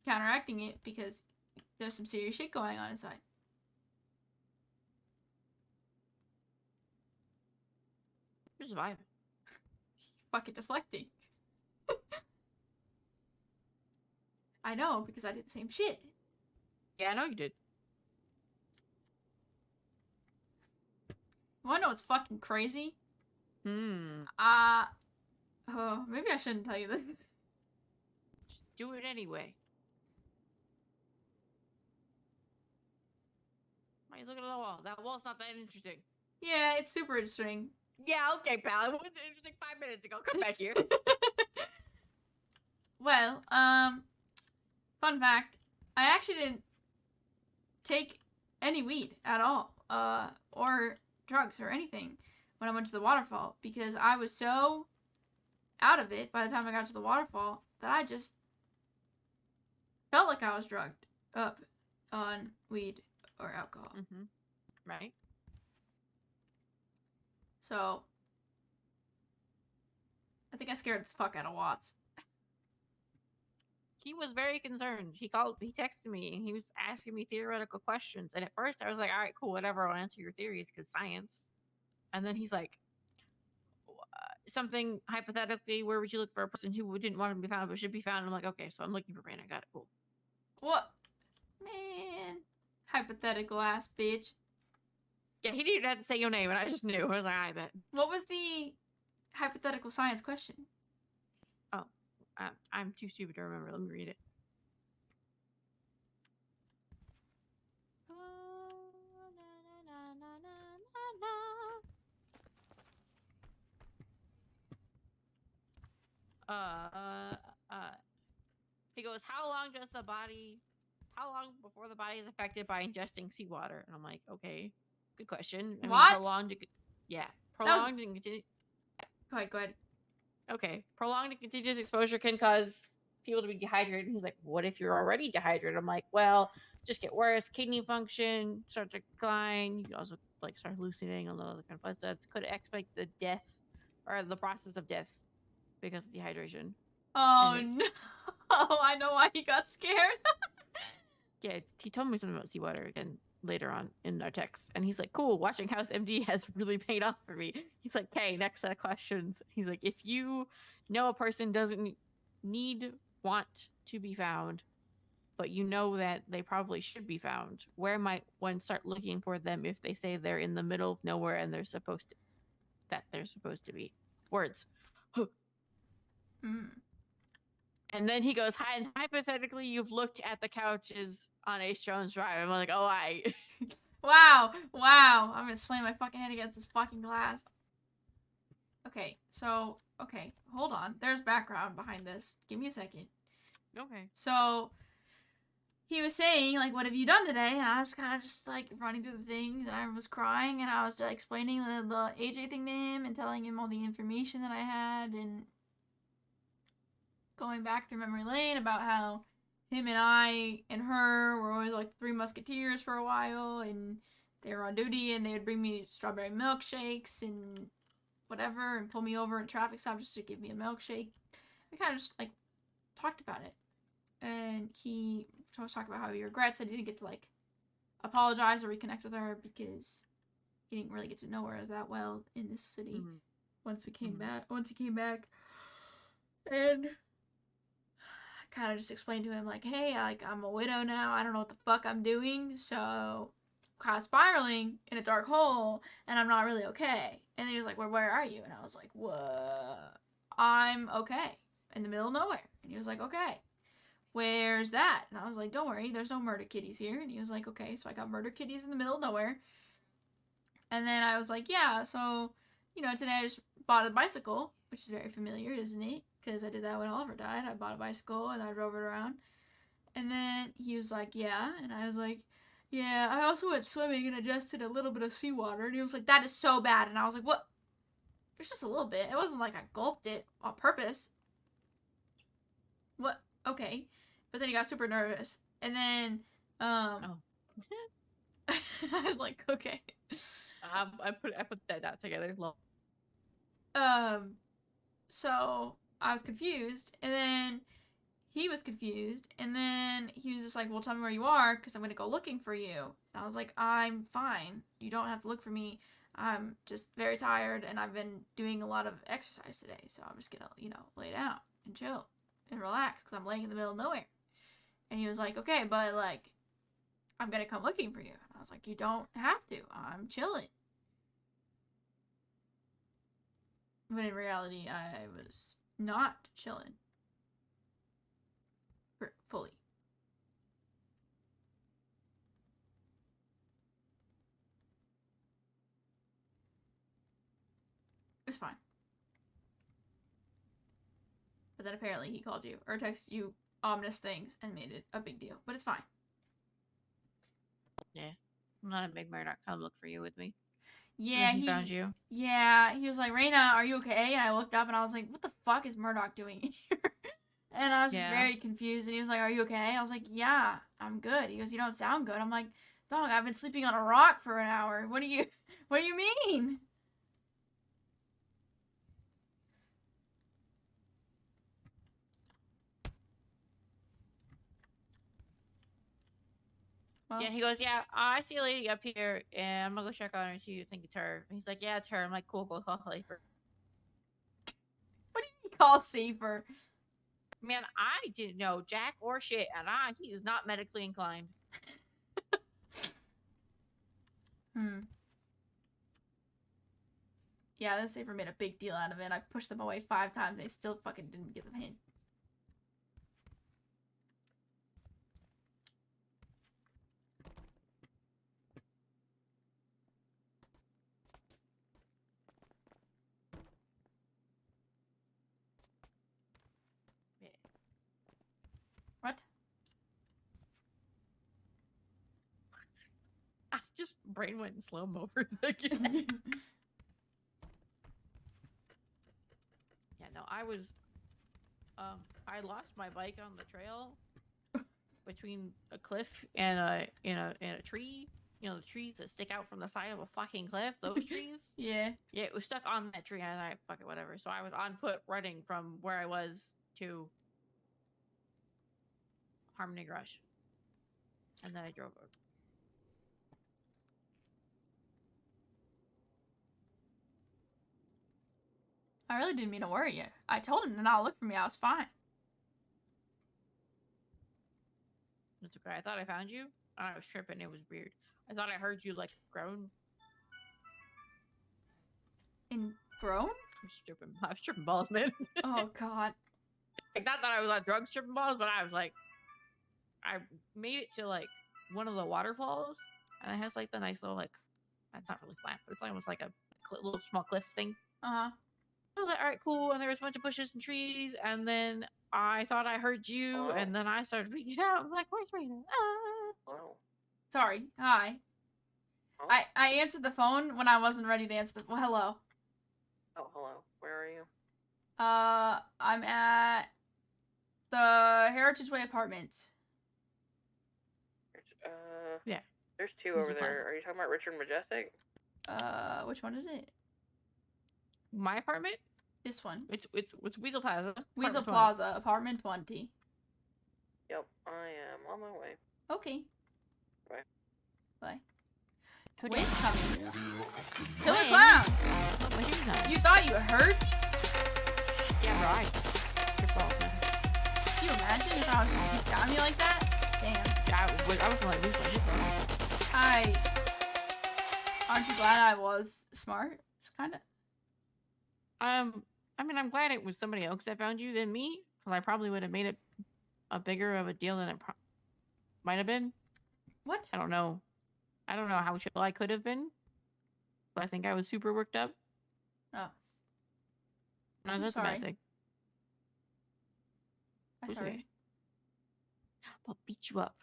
counteracting it because there's some serious shit going on inside. You're surviving. Fucking deflecting. I know, because I did the same shit. Yeah, I know you did. You wanna know what's fucking crazy? Hmm. Oh, maybe I shouldn't tell you this. Just do it anyway. Why are you looking at the wall? That wall's not that interesting. Yeah, it's super interesting. Yeah, okay, pal. It wasn't interesting 5 minutes ago. Come back here. Well, fun fact, I actually didn't take any weed at all, or drugs or anything when I went to the waterfall because I was so out of it by the time I got to the waterfall that I just felt like I was drugged up on weed or alcohol. Mm-hmm. Right. So, I think I scared the fuck out of Watts. He was very concerned. He texted me, and he was asking me theoretical questions. And at first, I was like, all right, cool, whatever. I'll answer your theories because science. And then he's like, something hypothetically, where would you look for a person who didn't want to be found but should be found? I'm like, okay, so I'm looking for Reyna. I got it, cool. What? Man. Hypothetical ass bitch. Yeah, he didn't even have to say your name, and I just knew. I was like, I bet. What was the hypothetical science question? Oh, I'm too stupid to remember. Let me read it. He goes, how long before the body is affected by ingesting seawater? And I'm like, okay, good question. I mean, What? prolonged and continued. Go ahead. Okay, prolonged and continuous exposure can cause people to be dehydrated. And he's like, what if you're already dehydrated? I'm like, well, just get worse. Kidney function start to decline. You can also like start hallucinating, all the other kind of fun stuff. Could expect the death or the process of death because of dehydration. Oh no! I know why he got scared. Yeah, he told me something about seawater again later on in our text, and he's like, "Cool, watching House MD has really paid off for me." He's like, "Okay, next set of questions." He's like, "If you know a person doesn't want to be found, but you know that they probably should be found, where might one start looking for them if they say they're in the middle of nowhere and they're supposed to be?" Words. Hmm. And then he goes, "Hi, and hypothetically, you've looked at the couches on Ace Jones Drive." I'm like, "Oh, I." Wow. Wow. I'm gonna slam my fucking head against this fucking glass. Okay, so, okay, hold on. There's background behind this. Give me a second. Okay. So, he was saying, like, what have you done today? And I was kind of just, like, running through the things, and I was crying, and I was explaining the AJ thing to him, and telling him all the information that I had, and going back through memory lane about how him and I and her were always, like, three musketeers for a while, and they were on duty, and they would bring me strawberry milkshakes, and whatever, and pull me over at a traffic stop just to give me a milkshake. We kind of just, like, talked about it. And he was talking about how he regrets that he didn't get to, like, apologize or reconnect with her because he didn't really get to know her that well in this city once he came back. And I kind of just explained to him, like, hey, like, I'm a widow now. I don't know what the fuck I'm doing. So kind of spiraling in a dark hole, and I'm not really okay. And he was like, well, where are you? And I was like, what? I'm okay. In the middle of nowhere. And he was like, okay. Where's that? And I was like, don't worry, there's no murder kitties here. And he was like, okay. So I got murder kitties in the middle of nowhere. And then I was like, yeah, so, you know, today I just bought a bicycle, which is very familiar, isn't it? Because I did that when Oliver died. I bought a bicycle and I drove it around. And then he was like, yeah. And I was like, yeah, I also went swimming and ingested a little bit of seawater. And he was like, that is so bad. And I was like, what? It was just a little bit. It wasn't like I gulped it on purpose. What? Okay. But then he got super nervous. And then, I was like, okay. I put that together. So I was confused. And then he was confused. And then he was just like, well, tell me where you are because I'm going to go looking for you. And I was like, I'm fine. You don't have to look for me. I'm just very tired and I've been doing a lot of exercise today. So I'm just going to, you know, lay down and chill and relax because I'm laying in the middle of nowhere. And he was like, okay, but, like, I'm going to come looking for you. And I was like, you don't have to. I'm chilling. But in reality, I was not chilling. Fully. It's fine. But then apparently he called you or texted you ominous things and made it a big deal. But it's fine. Yeah. I'm not a big Murdoch. Come look for you with me. Yeah, he found you. Yeah, he was like, Reyna, are you okay? And I looked up and I was like, what the fuck is Murdoch doing here? And I was just very confused. And he was like, are you okay? I was like, yeah, I'm good. He goes, you don't sound good. I'm like, dog, I've been sleeping on a rock for an hour. What do you mean? Well, yeah, he goes, yeah, I see a lady up here, and I'm gonna go check on her and see if you think it's her. And he's like, yeah, it's her. I'm like, cool, go call her. What do you mean call safer? Man, I didn't know jack or shit, and he is not medically inclined. Yeah, the safer made a big deal out of it. I pushed them away 5 times. They still fucking didn't get the hint. What? I just brain went in slow-mo for a second. Yeah, no, I was I lost my bike on the trail between a cliff and a tree. You know, the trees that stick out from the side of a fucking cliff, those trees? Yeah. Yeah, it was stuck on that tree, and I fuck it, whatever. So I was on foot running from where I was to Harmony Rush. And then I drove over. I really didn't mean to worry you. I told him to not look for me. I was fine. It's okay. I thought I found you. I was tripping. It was weird. I thought I heard you, like, groan. In groan? I was tripping balls, man. Oh, God. Like, not that I was on drugs tripping balls, but I was like, I made it to like one of the waterfalls, and it has like the nice little like, it's not really flat, but it's almost like a little small cliff thing. Uh-huh. I was like, all right, cool. And there was a bunch of bushes and trees, and then I thought I heard you, Hello? and then I started freaking out. I'm like, where's Reyna? Ah. Wow. Sorry. Hi. Oh. I answered the phone when I wasn't ready to answer the... Well, hello. Oh, hello. Where are you? I'm at the Heritage Way Apartments. Yeah. There's two There's over a there. plaza. Are you talking about Richard Majestic? Which one is it? My apartment? This one. It's Weasel Plaza. Weasel apartment 20. Plaza, apartment 20. Yep, I am on my way. Okay. Bye. Bye. Who Wynn did? coming. Killer Wynn? Clown! Oh, my hair's not. You thought you were hurt? Yeah, right. Your fault, man. Can you imagine if I was just got me like that? Damn. Yeah, I wasn't like, lose my hip bone. Aren't you glad I was smart? It's kind of... I mean, I'm glad it was somebody else that found you than me, because I probably would have made it a bigger of a deal than it might have been. What? I don't know. I don't know how chill I could have been, but I think I was super worked up. Oh. No, I'm that's a sorry. bad thing. I'm Who's sorry. okay? I'll beat you up.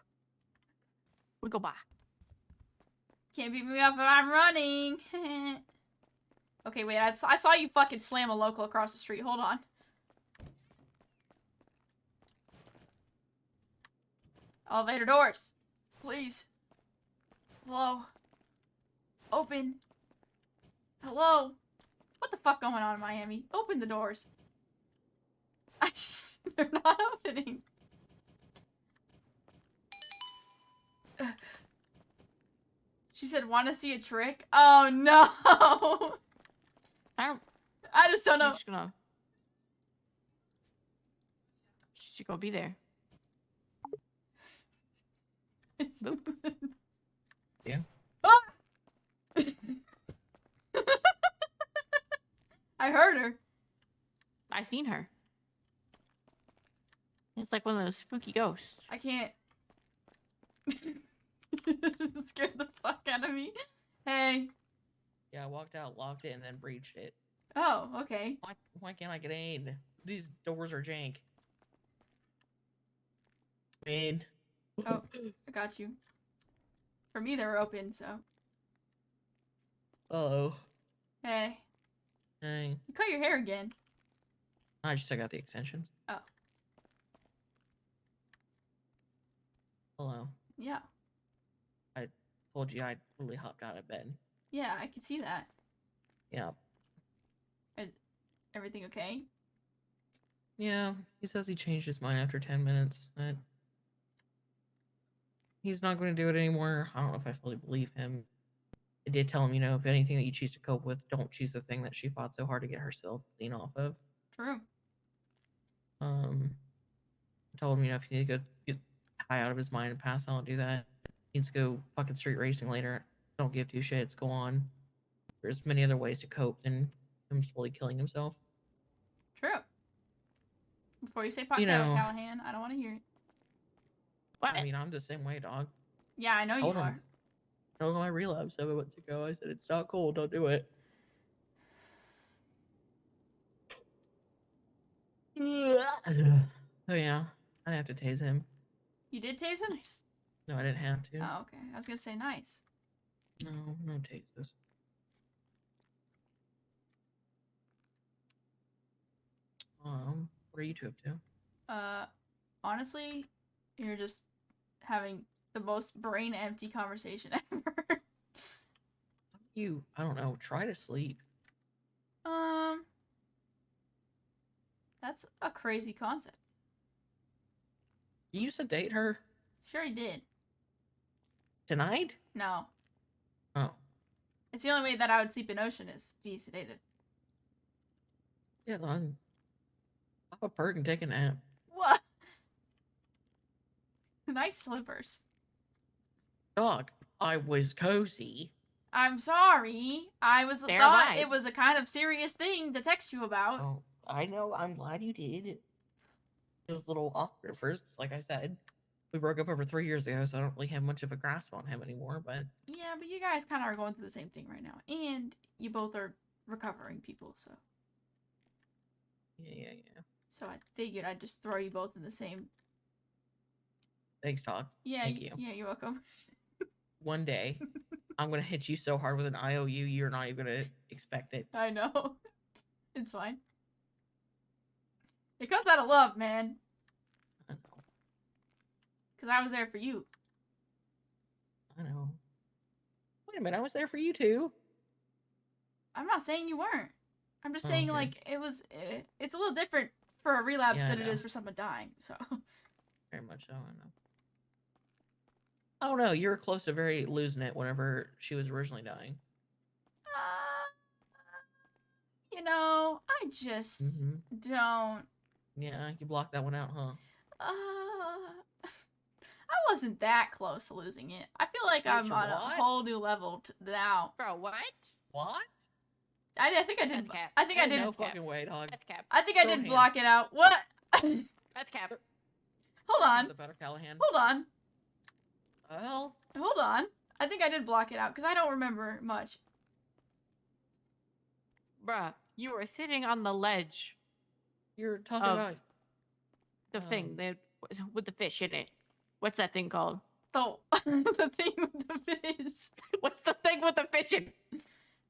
We go back. Can't beat me up if I'm running. Okay, wait. I saw you fucking slam a local across the street. Hold on. Elevator doors. Please. Hello. Open. Hello. What the fuck going on in Miami? Open the doors. They're not opening. She said, "Want to see a trick?" Oh no. I just don't know. She's gonna be there. Boop. Yeah. Ah! I heard her. I seen her. It's like one of those spooky ghosts. I can't. It scared the fuck out of me. Hey. Yeah, I walked out, locked it, and then breached it. Oh, okay. Why can't I get in? These doors are jank. Man. Oh, I got you. For me, they were open, so. Uh-oh. Hey. Hey. You cut your hair again. I just took out the extensions. Oh. Hello. Yeah. Told you I really hopped out of bed. Yeah, I can see that. Yeah. Everything okay? Yeah, he says he changed his mind after 10 minutes. That he's not going to do it anymore. I don't know if I fully believe him. I did tell him, you know, if anything that you choose to cope with, don't choose the thing that she fought so hard to get herself clean off of. True. I told him, you know, if you need to go get high out of his mind and pass out, don't do that. He needs to go fucking street racing later. Don't give two shits. Go on. There's many other ways to cope than him slowly killing himself. True. Before you say pot You know. Callahan, I don't want to hear it. What? I mean, I'm the same way, dog. Yeah, I know you Told are. him. Told him I relapsed 7 months ago. I said, it's not cool. Don't do it. Oh, yeah. I have to tase him. You did tase him? Nice. No, I didn't have to. Oh, okay. I was gonna say nice. No tases. What are you two up to? Honestly, you're just having the most brain empty conversation ever. I don't know, try to sleep. That's a crazy concept. You used to date her Sure he did. tonight? No. Oh. It's the only way that I would sleep in ocean is to be sedated. Yeah, pop a perk and take a nap. What? Nice slippers. Dog, I was cozy. I'm sorry. I was They're thought right. it was a kind of serious thing to text you about. Oh, I know. I'm glad you did. It was a little awkward at first, 'cause like I said, we broke up over 3 years ago, so I don't really have much of a grasp on him anymore. But Yeah, but you guys kind of are going through the same thing right now, and you both are recovering people, so yeah. I figured I'd just throw you both in the same. Thanks, Todd. Yeah, Thank you. Yeah, you're welcome. One day, I'm gonna hit you so hard with an IOU, you're not even gonna expect it. I know. It's fine. It comes out of love, man. I know. Because I was there for you. I know. Wait a minute, I was there for you too. I'm not saying you weren't. I'm just Oh, saying, okay. like, it's a little different for a relapse Yeah, I than it is know. for someone dying, so. Very much so, I know. I don't know, you were close to very losing it whenever she was originally dying. You know, I just Mhm. don't. Yeah, you blocked that one out, huh? I wasn't that close to losing it. I feel like I'm Bitch, on a what? whole new level now. Bro, what? What? I think I did. That's cap. I think I Ain't did. No Cap. fucking way, dog. That's cap. I think I Throw did hands. block it out. What? That's cap. Hold on. What's up, better Callahan? Hold on. Well, Hold on. I think I did block it out because I don't remember much. Bruh, you were sitting on the ledge you're talking of about the thing that with the fish in it. What's that thing called? The thing with the fish. What's the thing with the fish in?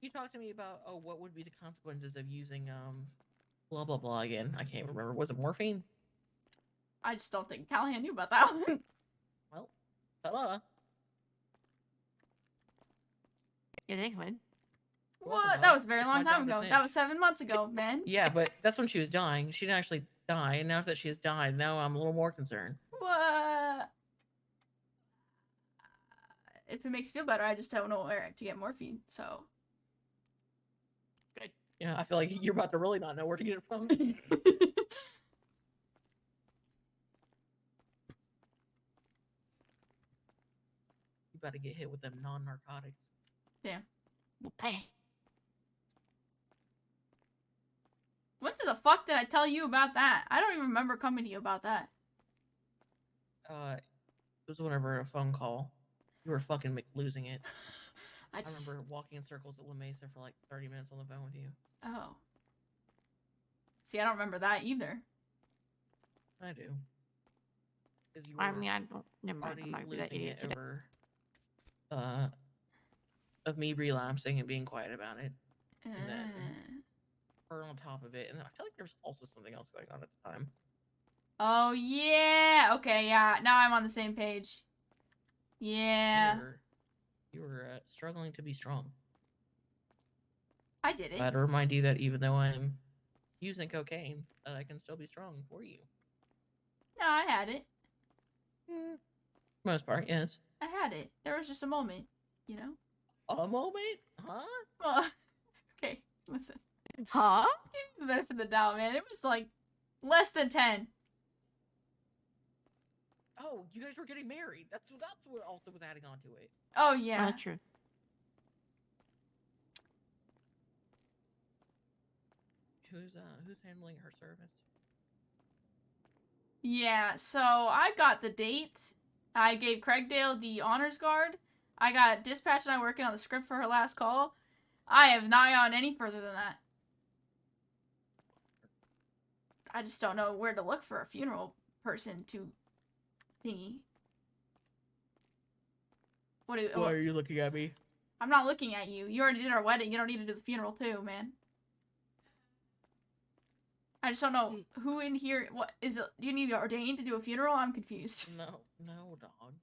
you talked to me about what would be the consequences of using blah blah blah again. I can't remember. Was it morphine? I just don't think Callahan knew about that one. Well, ta-da. You think, man? Welcome, What? dog. That was a very It's long my time job to ago. snitch. That was 7 months ago, man. Yeah, but that's when she was dying. She didn't actually die, and now that she has died, now I'm a little more concerned. What? If it makes you feel better, I just don't know where to get morphine, so. Good. Yeah, I feel like you're about to really not know where to get it from. You about to get hit with them non-narcotics. Damn. We'll pay. What the fuck did I tell you about that? I don't even remember coming to you about that. It was whenever a phone call. You were fucking losing it. I I just. remember walking in circles at La Mesa for like 30 minutes on the phone with you. Oh. See, I don't remember that either. I do. Because you I were mean, I don't. Never mind. already I'm not gonna be that losing idiot it today. over of me relapsing and being quiet about it. And then her on top of it. And then I feel like there was also something else going on at the time. Oh, yeah. Okay, yeah. Now I'm on the same page. Yeah. You were struggling to be strong. I did it. I had to remind you that even though I'm using cocaine, I can still be strong for you. No, I had it. Most part, yes. I had it. There was just a moment, you know? A moment? Huh? Well, okay, listen. Huh? Give me the benefit of the doubt, man. It was like less than 10. Oh, you guys were getting married. That's what also was adding on to it. Oh, yeah. True. Who's handling her service? Yeah, so I got the date. I gave Craigdale the honors guard. I got dispatch and I working on the script for her last call. I have not gone any further than that. I just don't know where to look for a funeral person to thingy. Why are you looking at me? I'm not looking at you. You already did our wedding. You don't need to do the funeral too, man. I just don't know who in here. What is it? Do you need to be ordained to do a funeral? I'm confused. No, dog.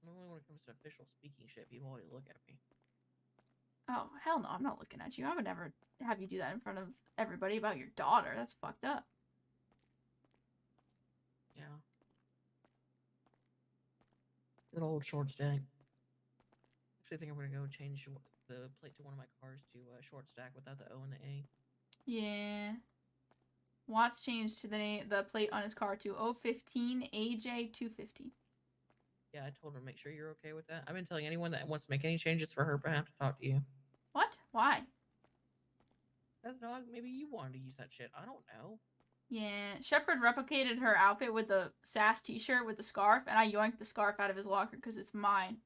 Only when it comes to official speaking shit, people always look at me. Oh, hell no, I'm not looking at you. I would never have you do that in front of everybody about your daughter. That's fucked up. Yeah. Good old short stack. Actually, I think I'm gonna go change the plate to one of my cars to short stack without the O and the A. Yeah. Watts changed to the plate on his car to 015 AJ250. Yeah, I told her to make sure you're okay with that. I've been telling anyone that wants to make any changes for her, but I have to talk to you. What? Why? Because, dog, maybe you wanted to use that shit. I don't know. Yeah, Shepard replicated her outfit with the sass t-shirt with the scarf, and I yoinked the scarf out of his locker because it's mine.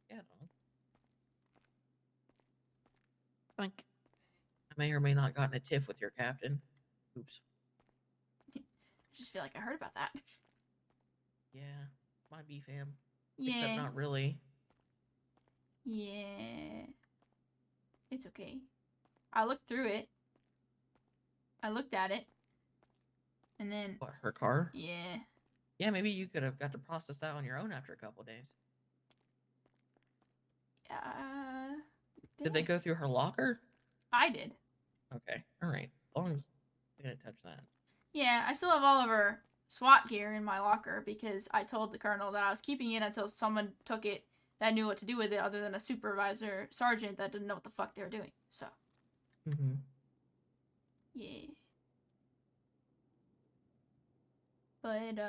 Yeah, dog. Like, I may or may not gotten a tiff with your captain. Oops. I just feel like I heard about that. Yeah, my B fam. Yeah. Except not really. Yeah. It's okay. I looked through it. I looked at it. And then, What, her car? yeah. Yeah, maybe you could have got to process that on your own after a couple of days. Did they go through her locker? I did. Okay, alright. As long as they didn't touch that. Yeah, I still have all of her SWAT gear in my locker because I told the colonel that I was keeping it until someone took it that knew what to do with it other than a supervisor sergeant that didn't know what the fuck they were doing. So, Mm-hmm. yeah. But,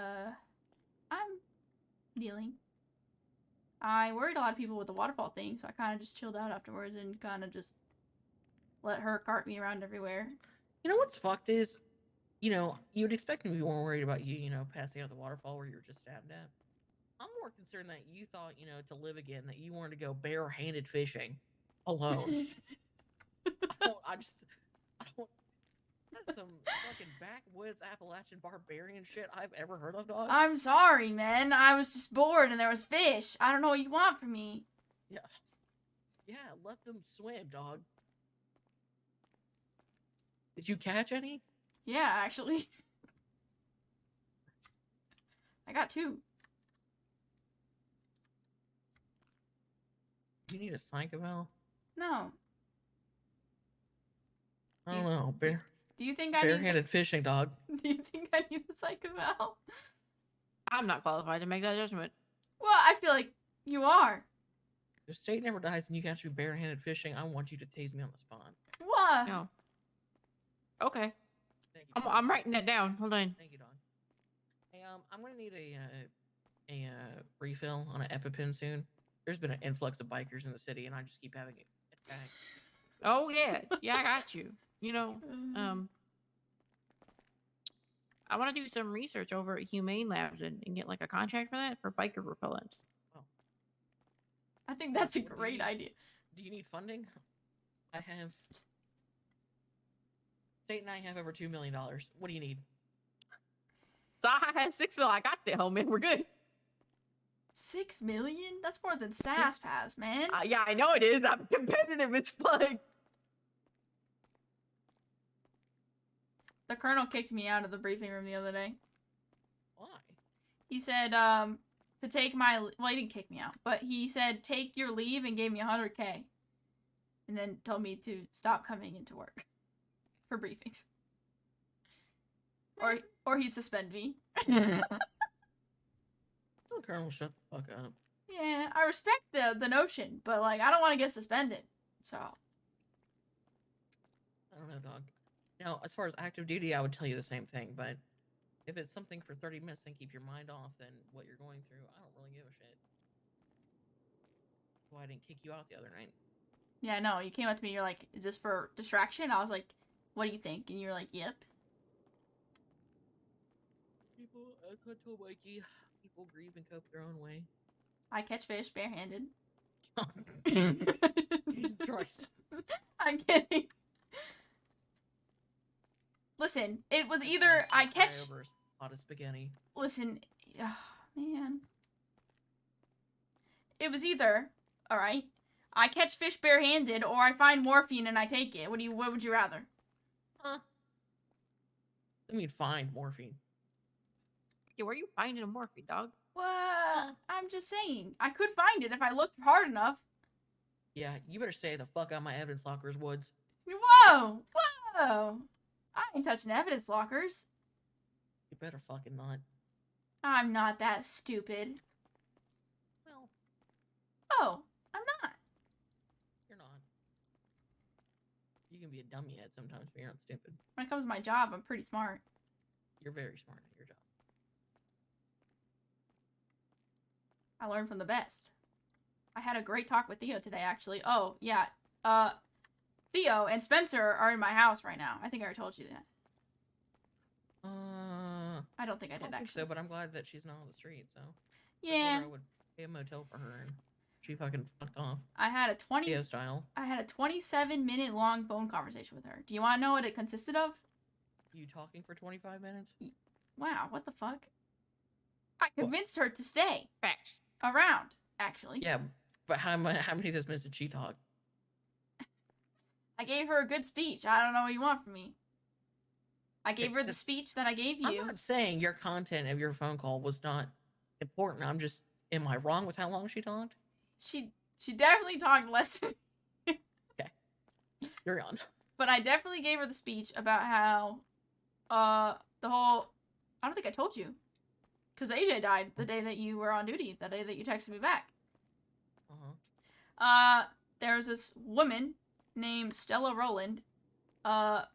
I'm dealing. I worried a lot of people with the waterfall thing, so I kind of just chilled out afterwards and kind of just let her cart me around everywhere. You know what's fucked is, you know, you would expect me to be more worried about you, you know, passing out the waterfall where you were just stabbed at. I'm more concerned that you thought, you know, to live again, that you wanted to go bare-handed fishing alone. I don't. That's some fucking backwoods Appalachian barbarian shit I've ever heard of, dog. I'm sorry, man. I was just bored and there was fish. I don't know what you want from me. Yeah. Yeah, let them swim, dog. Did you catch any? Yeah, actually. I got 2. You need a psych eval? No. I don't know. Do you think I need... Bare-handed fishing, dog. Do you think I need a psych eval? I'm not qualified to make that judgment. Well, I feel like you are. If state never dies and you catch me bare-handed fishing, I want you to tase me on the spot. What? No. Okay. Thank you. I'm writing that down. Hold on. Thank you, dog. Hey, I'm gonna need a refill on an EpiPen soon. There's been an influx of bikers in the city, and I just keep having it attack. Oh yeah, yeah, I got you. You know, I want to do some research over at Humane Labs and get like a contract for that for biker repellent. Oh. I think that's a What do you great need? idea. Do you need funding? I have. State and I have over $2 million. What do you need? So I had 6 mil. I got the helmet. We're good. 6 million? That's more than SAS has, man. Yeah, I know it is. I'm competitive as fuck. The colonel kicked me out of the briefing room the other day. Why? He said, to take my... Well, he didn't kick me out, but he said, take your leave and gave me 100K. And then told me to stop coming into work for briefings. Or he'd suspend me. The colonel, shut the fuck up. Yeah, I respect the notion, but, like, I don't want to get suspended. So... I don't know, dog. Now, as far as active duty, I would tell you the same thing, but if it's something for 30 minutes and keep your mind off, then what you're going through, I don't really give a shit. Why I didn't kick you out the other night. Yeah, no, you came up to me, you're like, is this for distraction? I was like, what do you think? And you're like, yep. People, as I told Mikey, people grieve and cope their own way. I catch fish barehanded. Jesus Christ. I'm kidding. Listen, it was either I catch... Over a pot of spaghetti. Listen, oh, man. It was either, alright, I catch fish barehanded or I find morphine and I take it. What would you rather? Huh? I mean, find morphine. Yeah, where are you finding a morphine, dog? Well, I'm just saying. I could find it if I looked hard enough. Yeah, you better stay the fuck out of my evidence lockers, Woods. Whoa! Whoa! I ain't touching evidence lockers. You better fucking not. I'm not that stupid. Well, Oh, I'm not. you're not. You can be a dummy head sometimes, but you're not stupid. When it comes to my job, I'm pretty smart. You're very smart at your job. I learned from the best. I had a great talk with Theo today, actually. Oh, yeah. Theo and Spencer are in my house right now. I think I already told you that. I don't think I I did don't think actually. so, but I'm glad that she's not on the street. So I told Yeah, her I would pay a motel for her, and she fucking fucked off. I had a Theo style. 27-minute long phone conversation with her. Do you want to know what it consisted of? You talking for 25 minutes? Wow, what the fuck? I convinced her to stay Facts. around, actually. Yeah, but how many of those minutes did she talk? I gave her a good speech. I don't know what you want from me. I gave her the speech that I gave I'm you. not saying your content of your phone call was not important. I'm just, am I wrong with how long she talked? She definitely talked less than Okay, you're on. But I definitely gave her the speech about how, the whole, I don't think I told you. Because AJ died the day that you were on duty, the day that you texted me back. There's this woman named Stella Rowland,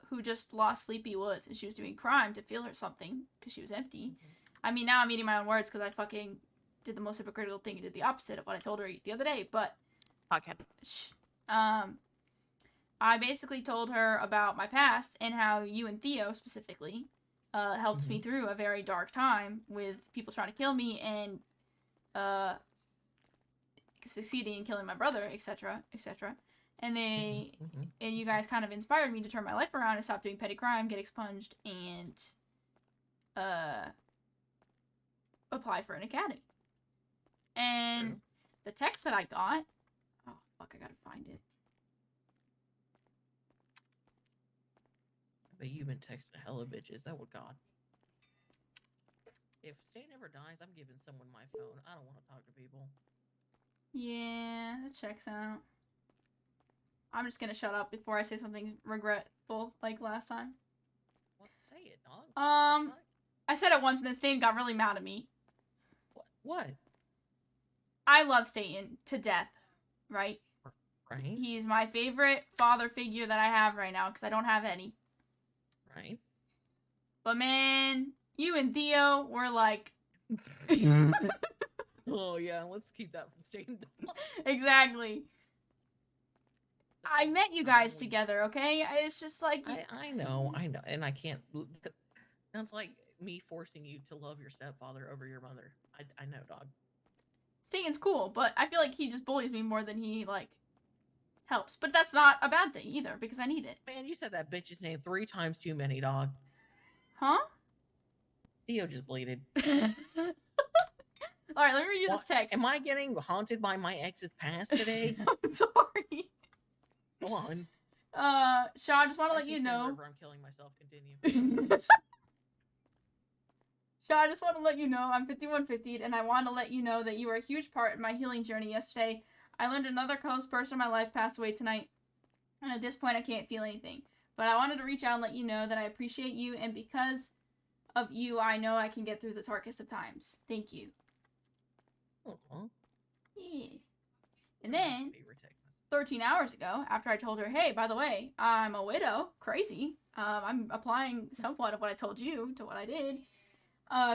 who just lost Sleepy Woods, and she was doing crime to feel her something, because she was empty. I mean, now I'm eating my own words, because I fucking did the most hypocritical thing and did the opposite of what I told her the other day, but... Okay. I basically told her about my past and how you and Theo specifically helped me through a very dark time with people trying to kill me and succeeding in killing my brother, etc., etc. And and you guys kind of inspired me to turn my life around and stop doing petty crime, get expunged, and apply for an academy. And the text that I got, oh fuck, I gotta find it. But you've been texting hella bitches. That would God. If State never dies, I'm giving someone my phone. I don't want to talk to people. Yeah, that checks out. I'm just gonna shut up before I say something regretful like last time. What? Say it, dog. I said it once and then Staten got really mad at me. What? I love Staten to death, right? Right. He's my favorite father figure that I have right now because I don't have any. Right. But man, you and Theo were like... Oh yeah, let's keep that from Staten. Exactly. I met you guys together, okay? It's just like... I know, and I can't... Sounds like me forcing you to love your stepfather over your mother. I know, dog. Staten's cool, but I feel like he just bullies me more than he, like, helps. But that's not a bad thing, either, because I need it. Man, you said that bitch's name 3 times too many, dog. Huh? Theo just bleeded. Alright, let me read you this text. Am I getting haunted by my ex's past today? I'm sorry. Go on. Shaw, I just want to let you know... I'm killing myself. Continue. Shaw, I just want to let you know I'm 5150'd, and I want to let you know that you were a huge part in my healing journey yesterday. I learned another close person in my life passed away tonight, and at this point I can't feel anything. But I wanted to reach out and let you know that I appreciate you, and because of you, I know I can get through the darkest of times. Thank you. Aww. Yeah. And then, 13 hours ago, after I told her, hey, by the way, I'm a widow, crazy, I'm applying somewhat of what I told you to what I did,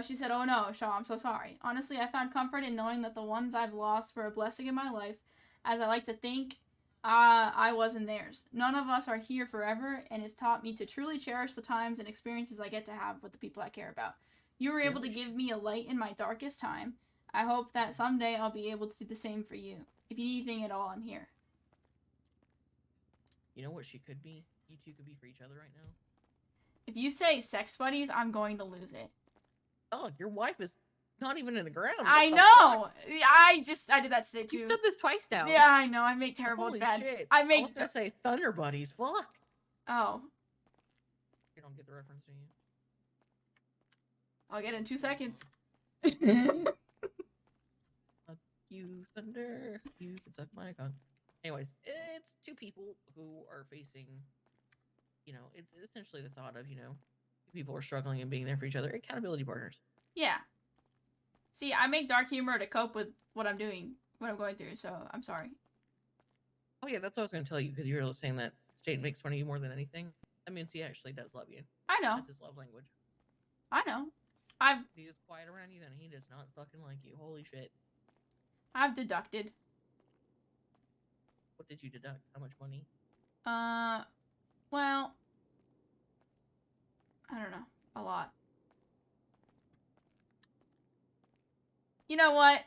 she said, oh no, Shaw, I'm so sorry. Honestly, I found comfort in knowing that the ones I've lost were a blessing in my life, as I like to think I was in theirs. None of us are here forever, and it's taught me to truly cherish the times and experiences I get to have with the people I care about. You were able to give me a light in my darkest time. I hope that someday I'll be able to do the same for you. If you need anything at all, I'm here. You know what she could be? You two could be for each other right now. If you say sex buddies, I'm going to lose it. Oh, your wife is not even in the ground. I know. I did that today too. You've done this twice now. Yeah, I know. I make terrible Holy bad. shit. I was gonna say Thunder Buddies. Fuck. Oh. You don't get the reference, do you? I'll get it in 2 seconds. You Thunder. You can suck my cock. Anyways, it's two people who are facing, it's essentially the thought of, people are struggling and being there for each other. Accountability partners. Yeah. See, I make dark humor to cope with what I'm doing, what I'm going through, so I'm sorry. Oh yeah, that's what I was going to tell you, because you were saying that State makes fun of you more than anything. I mean, he actually does love you. I know. That's his love language. I know. If he is quiet around you, then he does not fucking like you. Holy shit. I've deducted. What did you deduct? How much money? Well, I don't know. A lot. You know what?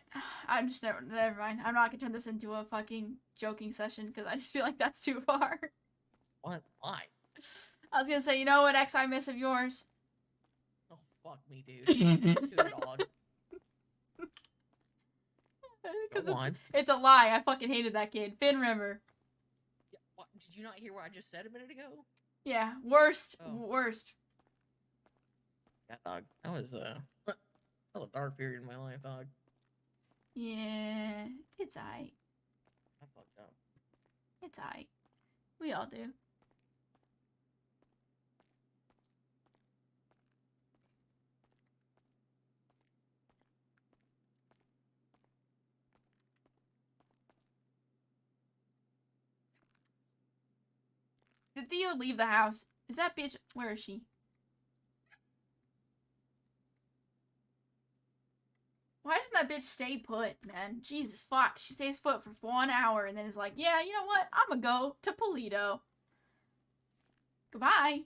I'm just never mind. I'm not gonna turn this into a fucking joking session because I just feel like that's too far. What? Why? I was gonna say, you know what ex I miss of yours? Oh, fuck me, dude. Good dog. Because Go on. it's a lie. I fucking hated that kid. Finn Rimmer. Yeah, what? Did you not hear what I just said a minute ago? Yeah, worst. Oh. Worst. Yeah, dog. That was a dark period in my life, dog. Yeah, it's aight. I fucked up. It's aight. We all do. Did Theo leave the house? Is that bitch? Where is she? Why doesn't that bitch stay put, man? Jesus fuck. She stays put for 1 hour and then is like, yeah, you know what? I'm gonna go to Polito. Goodbye.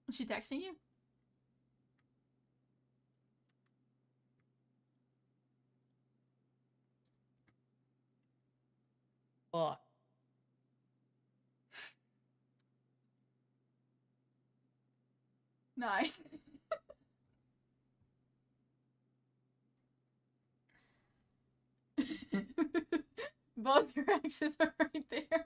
Is she texting you? Fuck. Nice. Both your exes are right there.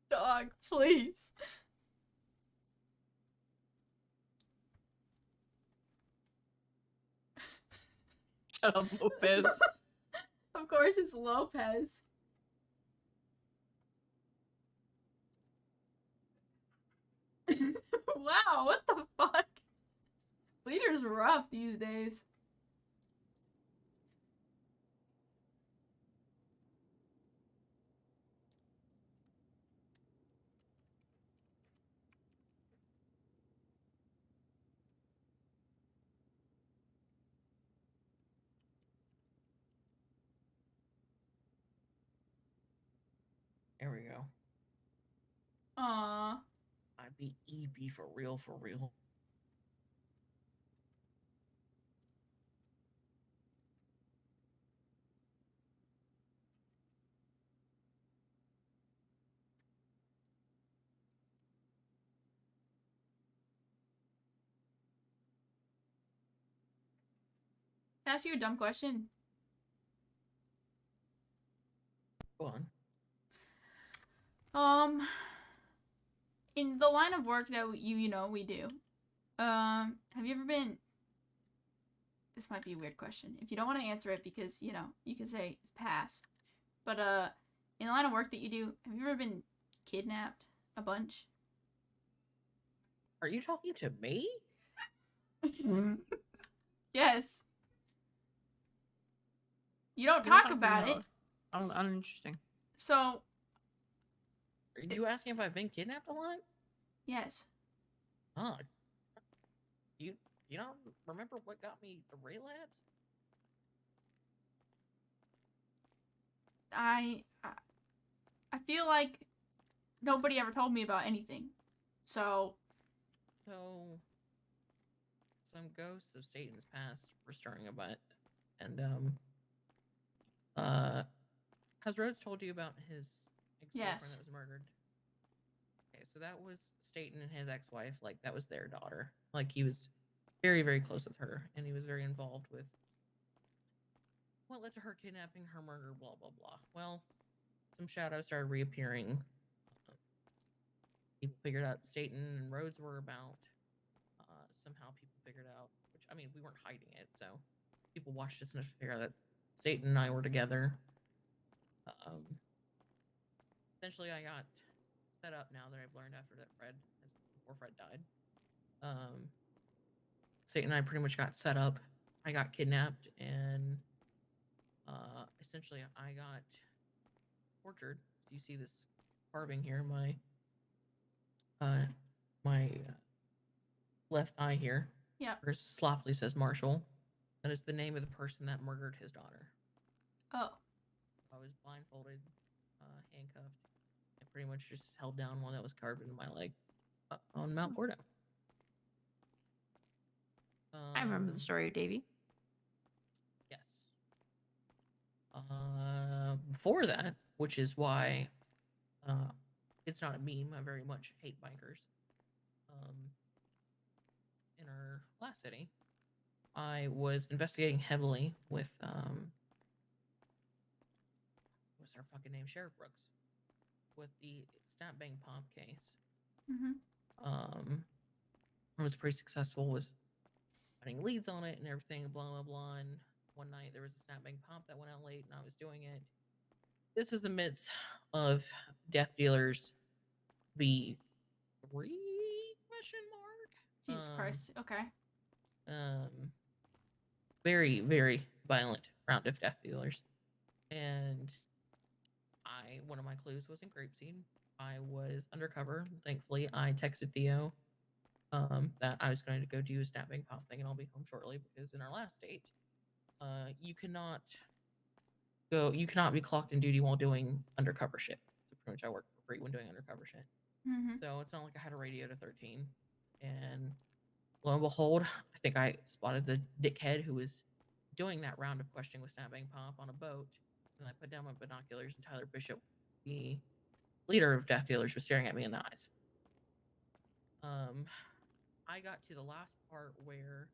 Dog, please. Shut up, Lopez. Of course, it's Lopez. Wow, what the fuck? Leader's rough these days. There we go. Aww. I'd be EB for real, for real. Can I ask you a dumb question? Go on. In the line of work that you know we do, have you ever been? This might be a weird question. If you don't want to answer it, because you know you can say pass. But in the line of work that you do, have you ever been kidnapped a bunch? Are you talking to me? Yes. You don't You don't talk about it. Uninteresting. So, Are you asking if I've been kidnapped a lot? yes. Oh. You don't remember what got me the Ray Labs? I feel like nobody ever told me about anything. So, Some ghosts of Satan's past were stirring a butt. And has Rhodes told you about his ex-girlfriend Yes. that was murdered? Okay, so that was Staten and his ex-wife, like that was their daughter. Like he was very, very close with her, and he was very involved with what led to her kidnapping, her murder, blah blah blah. Well, some shadows started reappearing. People figured out Staten and Rhodes were about. Somehow people figured out, which I mean, we weren't hiding it, so people watched us enough to figure out that Staten and I were together. Essentially, I got set up now that I've learned after that before Fred died. Satan and I pretty much got set up. I got kidnapped, and essentially I got tortured. You see this carving here in my left eye here. Yeah. Where it sloppily says Marshall. That is the name of the person that murdered his daughter. Oh. I was blindfolded, handcuffed, and pretty much just held down while that was carved into my leg on Mount Gordo. I remember the story of Davy. Yes. Before that, which is why it's not a meme, I very much hate bikers. In our last city, I was investigating heavily with what's her fucking name? Sheriff Brooks. With the Snap Bang Pomp case. I was pretty successful with finding leads on it and everything, blah blah blah. And one night there was a Snap Bang Pomp that went out late and I was doing it. This is amidst of death dealers V3 ? Jesus Christ. Okay. Very, very violent round of death dealers. And one of my clues was in Grapeseed. I was undercover. Thankfully, I texted Theo that I was going to go do a Snap Bang Pop thing and I'll be home shortly because in our last date, you cannot be clocked in duty while doing undercover shit. So pretty much I work for free when doing undercover shit. So it's not like I had a radio to 13. And lo and behold, I think I spotted the dickhead who was doing that round of questioning with Snap Bang Pop on a boat. And I put down my binoculars and Tyler Bishop, the leader of death dealers, was staring at me in the eyes. I got to the last part where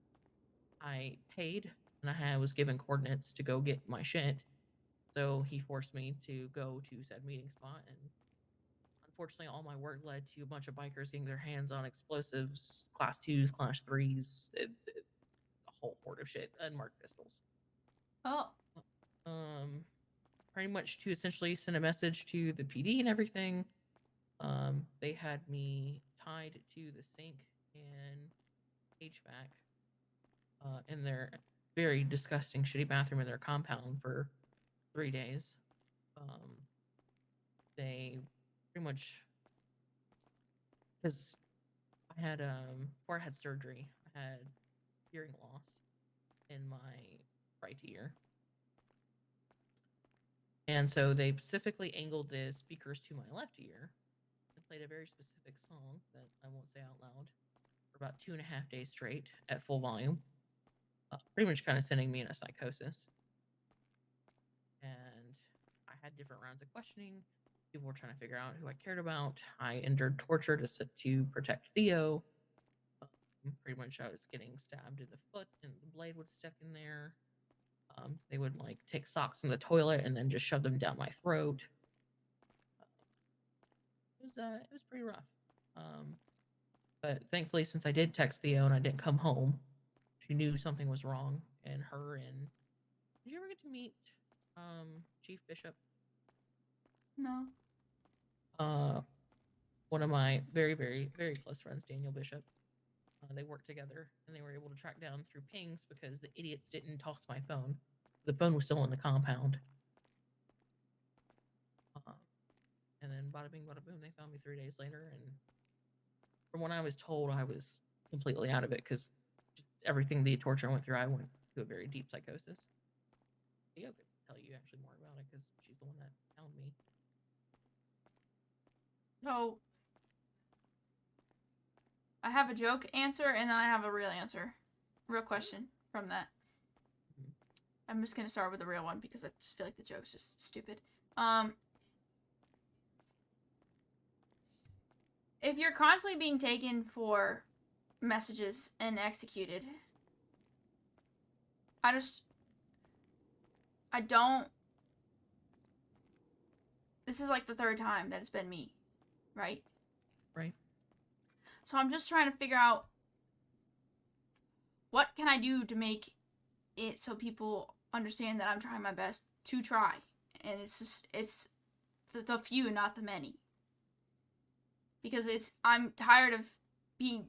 I paid and I was given coordinates to go get my shit. So he forced me to go to said meeting spot, and unfortunately all my work led to a bunch of bikers getting their hands on explosives, class 2s, class 3s, a whole horde of shit, unmarked pistols. Oh. Pretty much to essentially send a message to the PD and everything. They had me tied to the sink and HVAC in their very disgusting, shitty bathroom in their compound for 3 days. They pretty much, because I had before I had surgery, I had hearing loss in my right ear. And so they specifically angled the speakers to my left ear and played a very specific song that I won't say out loud for about 2.5 days straight at full volume, pretty much kind of sending me in a psychosis. And I had different rounds of questioning. People were trying to figure out who I cared about. I endured torture to protect Theo. Pretty much I was getting stabbed in the foot and the blade would stick in there. They would like take socks from the toilet and then just shove them down my throat. It was pretty rough. But thankfully, since I did text Theo and I didn't come home, she knew something was wrong. And did you ever get to meet Chief Bishop? No. One of my very, very, very close friends, Daniel Bishop. They worked together and they were able to track down through pings because the idiots didn't toss my phone. The phone was still in the compound. And then bada bing, bada boom, they found me 3 days later. And from what I was told, I was completely out of it because everything the torture I went through, I went to a very deep psychosis. Theo could tell you actually more about it because she's the one that found me. So, I have a joke answer and then I have a real answer. Real question from that. I'm just gonna start with the real one because I just feel like the joke's just stupid. If you're constantly being taken for messages and executed, this is like the 3rd time that it's been me, right? Right. So I'm just trying to figure out what can I do to make it so people understand that I'm trying my best to try. And it's the few, not the many. Because I'm tired of being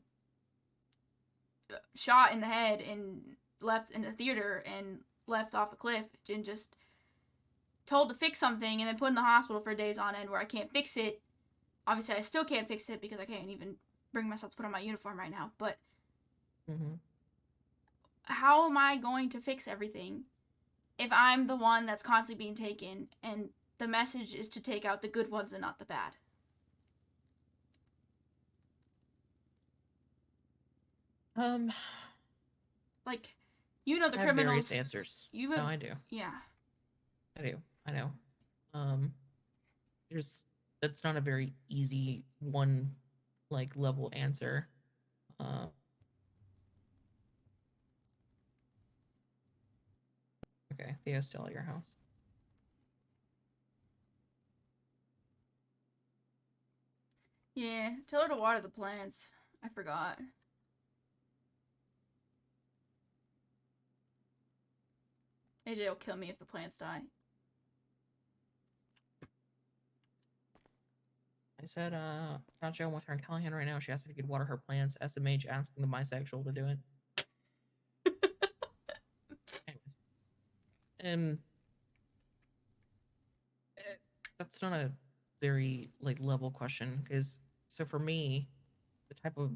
shot in the head and left in a theater and left off a cliff and just told to fix something and then put in the hospital for days on end where I can't fix it. Obviously, I still can't fix it because I can't even bring myself to put on my uniform right now. But how am I going to fix everything if I'm the one that's constantly being taken and the message is to take out the good ones and not the bad? Like, you know the I have criminals. various answers. You No, I do. Yeah. I know. That's not a very easy one, like, level answer. Okay, Theo's still at your house. Yeah. Tell her to water the plants. I forgot. AJ will kill me if the plants die. I said, not showing with her in Callahan right now. She asked if he could water her plants. SMH asking the bisexual to do it. Anyways. That's not a very, like, level question, because, so for me, the type of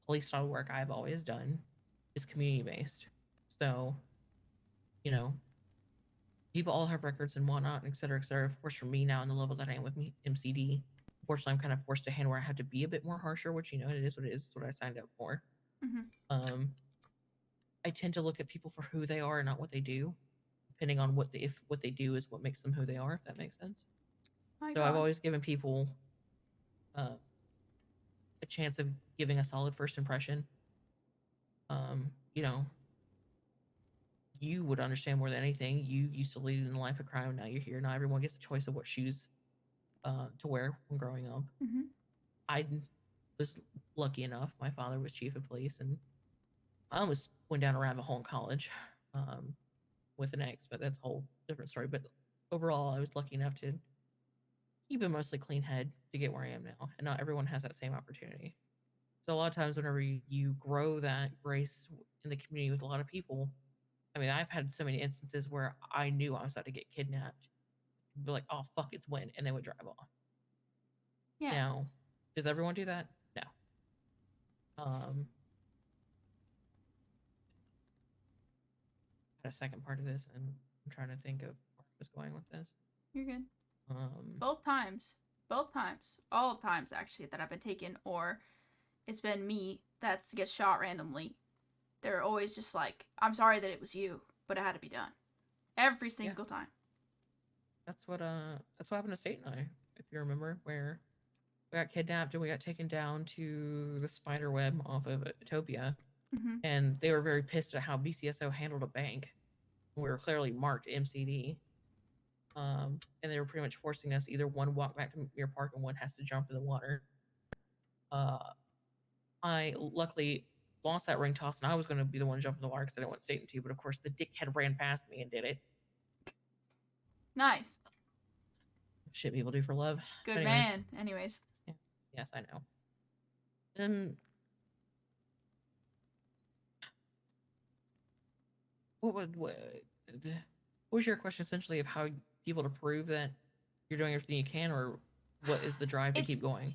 police style work I've always done is community-based. So, you know, people all have records and whatnot, et cetera, et cetera. Of course, for me now, in the level that I am with MCD, unfortunately, I'm kind of forced to hand where I have to be a bit more harsher, which, you know, it is what it is. It's what I signed up for. Mm-hmm. I tend to look at people for who they are and not what they do, depending on if what they do is what makes them who they are, if that makes sense. So I've always given people a chance of giving a solid first impression. You know, you would understand more than anything. You used to lead in the life of crime. Now you're here. Now everyone gets a choice of what shoes to wear when growing up. Mm-hmm. I was lucky enough. My father was chief of police, and I almost went down a rabbit hole in college with an ex, but that's a whole different story. But overall, I was lucky enough to keep a mostly clean head to get where I am now, and not everyone has that same opportunity. So a lot of times, whenever you grow that grace in the community with a lot of people, I mean, I've had so many instances where I knew I was about to get kidnapped. Be like, oh fuck, it's Wynn, and they would drive off. Yeah. Now, does everyone do that? No. Had a second part of this, and I'm trying to think of where I was going with this. You're good. Both times, all of times actually that I've been taken, or it's been me that gets shot randomly. They're always just like, I'm sorry that it was you, but it had to be done. Every single time. That's what happened to State and I, if you remember, where we got kidnapped and we got taken down to the spider web off of Utopia. Mm-hmm. And they were very pissed at how BCSO handled a bank. We were clearly marked MCD. And they were pretty much forcing us either one walk back to your park and one has to jump in the water. I luckily lost that ring toss, and I was going to be the one to jump in the water because I didn't want Satan to, but of course the dickhead ran past me and did it. Nice. Shit people do for love. Good man. Anyways. Yeah. Yes, I know. And what was your question essentially of how people to prove that you're doing everything you can, or what is the drive to keep going?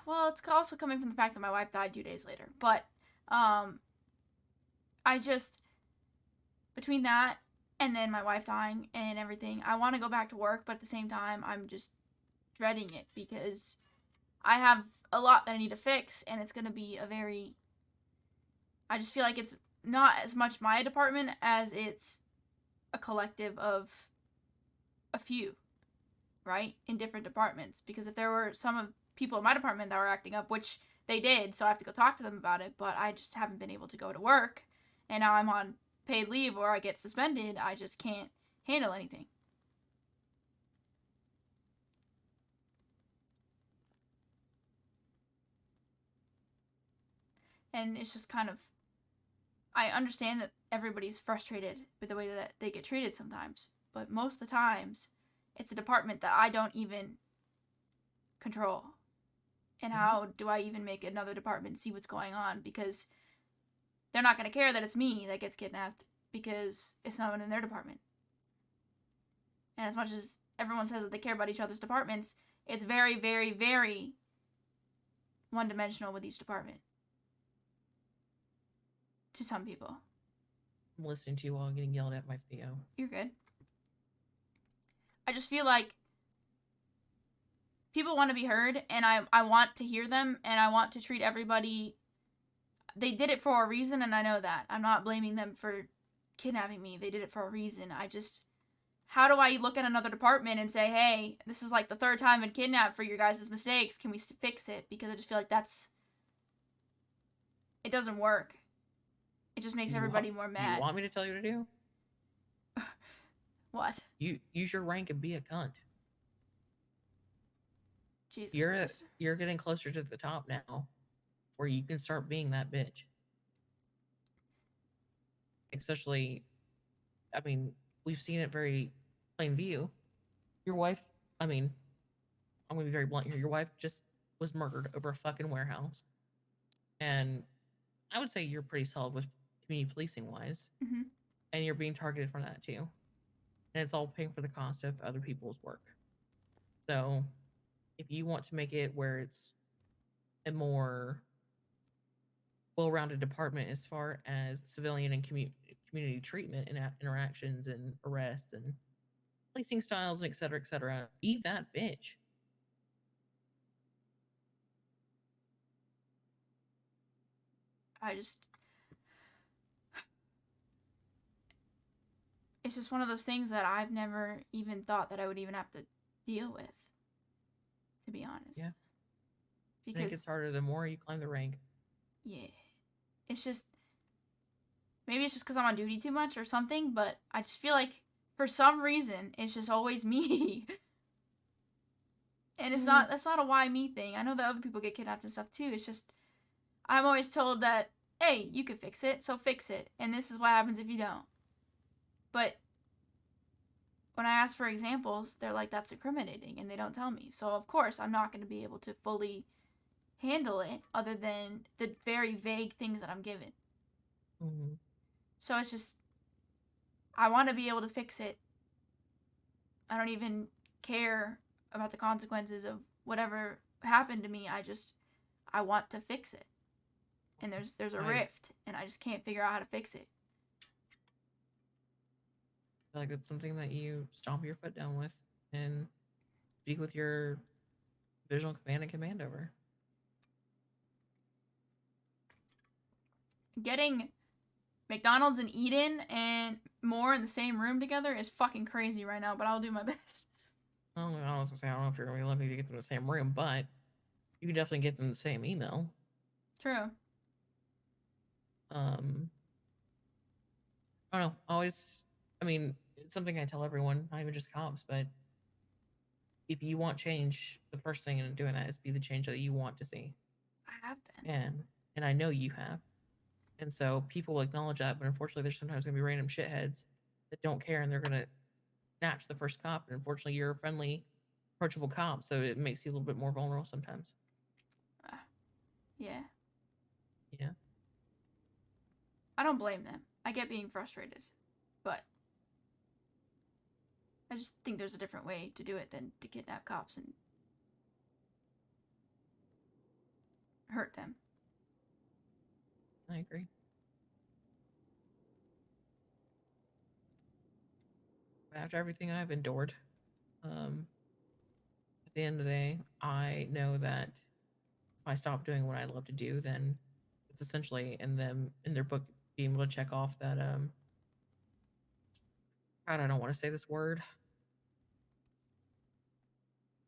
Well, it's also coming from the fact that my wife died 2 days later. But I just, between that and then my wife dying and everything, I want to go back to work, but at the same time, I'm just dreading it because I have a lot that I need to fix, and it's going to be I just feel like it's not as much my department as it's a collective of a few, right, in different departments. Because if there were some of people in my department that were acting up, which they did, so I have to go talk to them about it, but I just haven't been able to go to work, and now I'm on paid leave or I get suspended. I just can't handle anything. And it's just kind of, I understand that everybody's frustrated with the way that they get treated sometimes, but most of the times it's a department that I don't even control. And how do I even make another department see what's going on? Because they're not going to care that it's me that gets kidnapped because it's not in their department. And as much as everyone says that they care about each other's departments, it's very, very, very one-dimensional with each department. To some people. I'm listening to you while getting yelled at by Theo. You're good. I just feel like people want to be heard, and I want to hear them, and I want to treat everybody. They did it for a reason, and I know that. I'm not blaming them for kidnapping me. They did it for a reason. How do I look at another department and say, hey, this is like the 3rd time I've been kidnapped for your guys' mistakes. Can we fix it? Because I just feel like it doesn't work. It just makes everybody more mad. You want me to tell you to do? What? You use your rank and be a cunt. Jesus Christ. You're getting closer to the top now, where you can start being that bitch. Especially, I mean, we've seen it very plain view. Your wife, I mean, I'm gonna be very blunt here. Your wife just was murdered over a fucking warehouse, and I would say you're pretty solid with community policing wise, Mm-hmm. and you're being targeted from that too, and it's all paying for the cost of other people's work. So, if you want to make it where it's a more well-rounded department as far as civilian and community treatment and interactions and arrests and policing styles, et cetera, be that bitch. It's just one of those things that I've never even thought that I would even have to deal with, to be honest. Yeah. Because I think it's harder the more you climb the rank. Yeah. It's just, maybe it's just because I'm on duty too much or something, but I just feel like for some reason it's just always me. And that's not a why me thing. I know that other people get kidnapped and stuff too. It's just, I'm always told that, hey, you can fix it, so fix it. And this is what happens if you don't. But when I ask for examples, they're like, that's incriminating, and they don't tell me. So, of course, I'm not going to be able to fully handle it other than the very vague things that I'm given. Mm-hmm. So it's just, I want to be able to fix it. I don't even care about the consequences of whatever happened to me. I want to fix it. And there's a rift, and I just can't figure out how to fix it. I feel like it's something that you stomp your foot down with and speak with your visual command and command over. Getting McDonald's and Eden and more in the same room together is fucking crazy right now, but I'll do my best. I was gonna say, I don't know if you're gonna be lucky to get them in the same room, but you can definitely get them the same email. True. I don't know. I mean, it's something I tell everyone, not even just cops, but if you want change, the first thing in doing that is be the change that you want to see. I have been. And I know you have. And so people will acknowledge that, but unfortunately there's sometimes gonna be random shitheads that don't care and they're gonna snatch the first cop. And unfortunately you're a friendly, approachable cop, so it makes you a little bit more vulnerable sometimes. Yeah. Yeah. I don't blame them. I get being frustrated, but I just think there's a different way to do it than to kidnap cops and hurt them. I agree. After everything I've endured, at the end of the day, I know that if I stop doing what I love to do, then it's essentially in their book being able to check off that God, I don't want to say this word.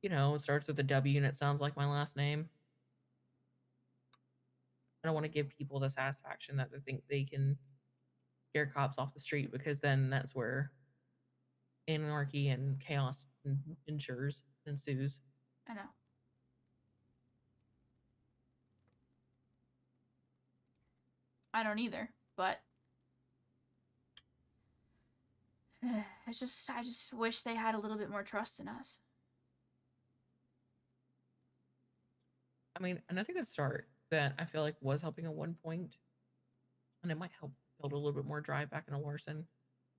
You know, it starts with a W and it sounds like my last name. I don't want to give people the satisfaction that they think they can scare cops off the street, because then that's where anarchy and chaos ensues. I know. I don't either, but I just wish they had a little bit more trust in us. I mean, another good start that I feel like was helping at one point, and it might help build a little bit more drive back into Larson.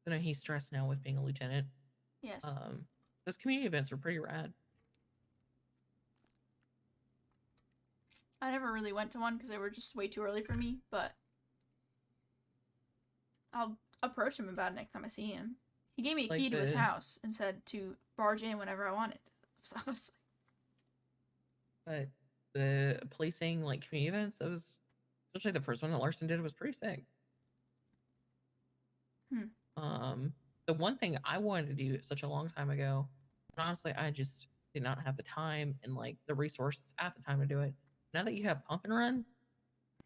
I know he's stressed now with being a lieutenant. Yes. Those community events are pretty rad. I never really went to one because they were just way too early for me, but I'll approach him about it next time I see him. He gave me a key to his house and said to barge in whenever I wanted. So I was But the policing, like, community events, it was, especially the first one that Larson did, was pretty sick. The one thing I wanted to do such a long time ago, but honestly, I just did not have the time and, like, the resources at the time to do it. Now that you have Pump and Run,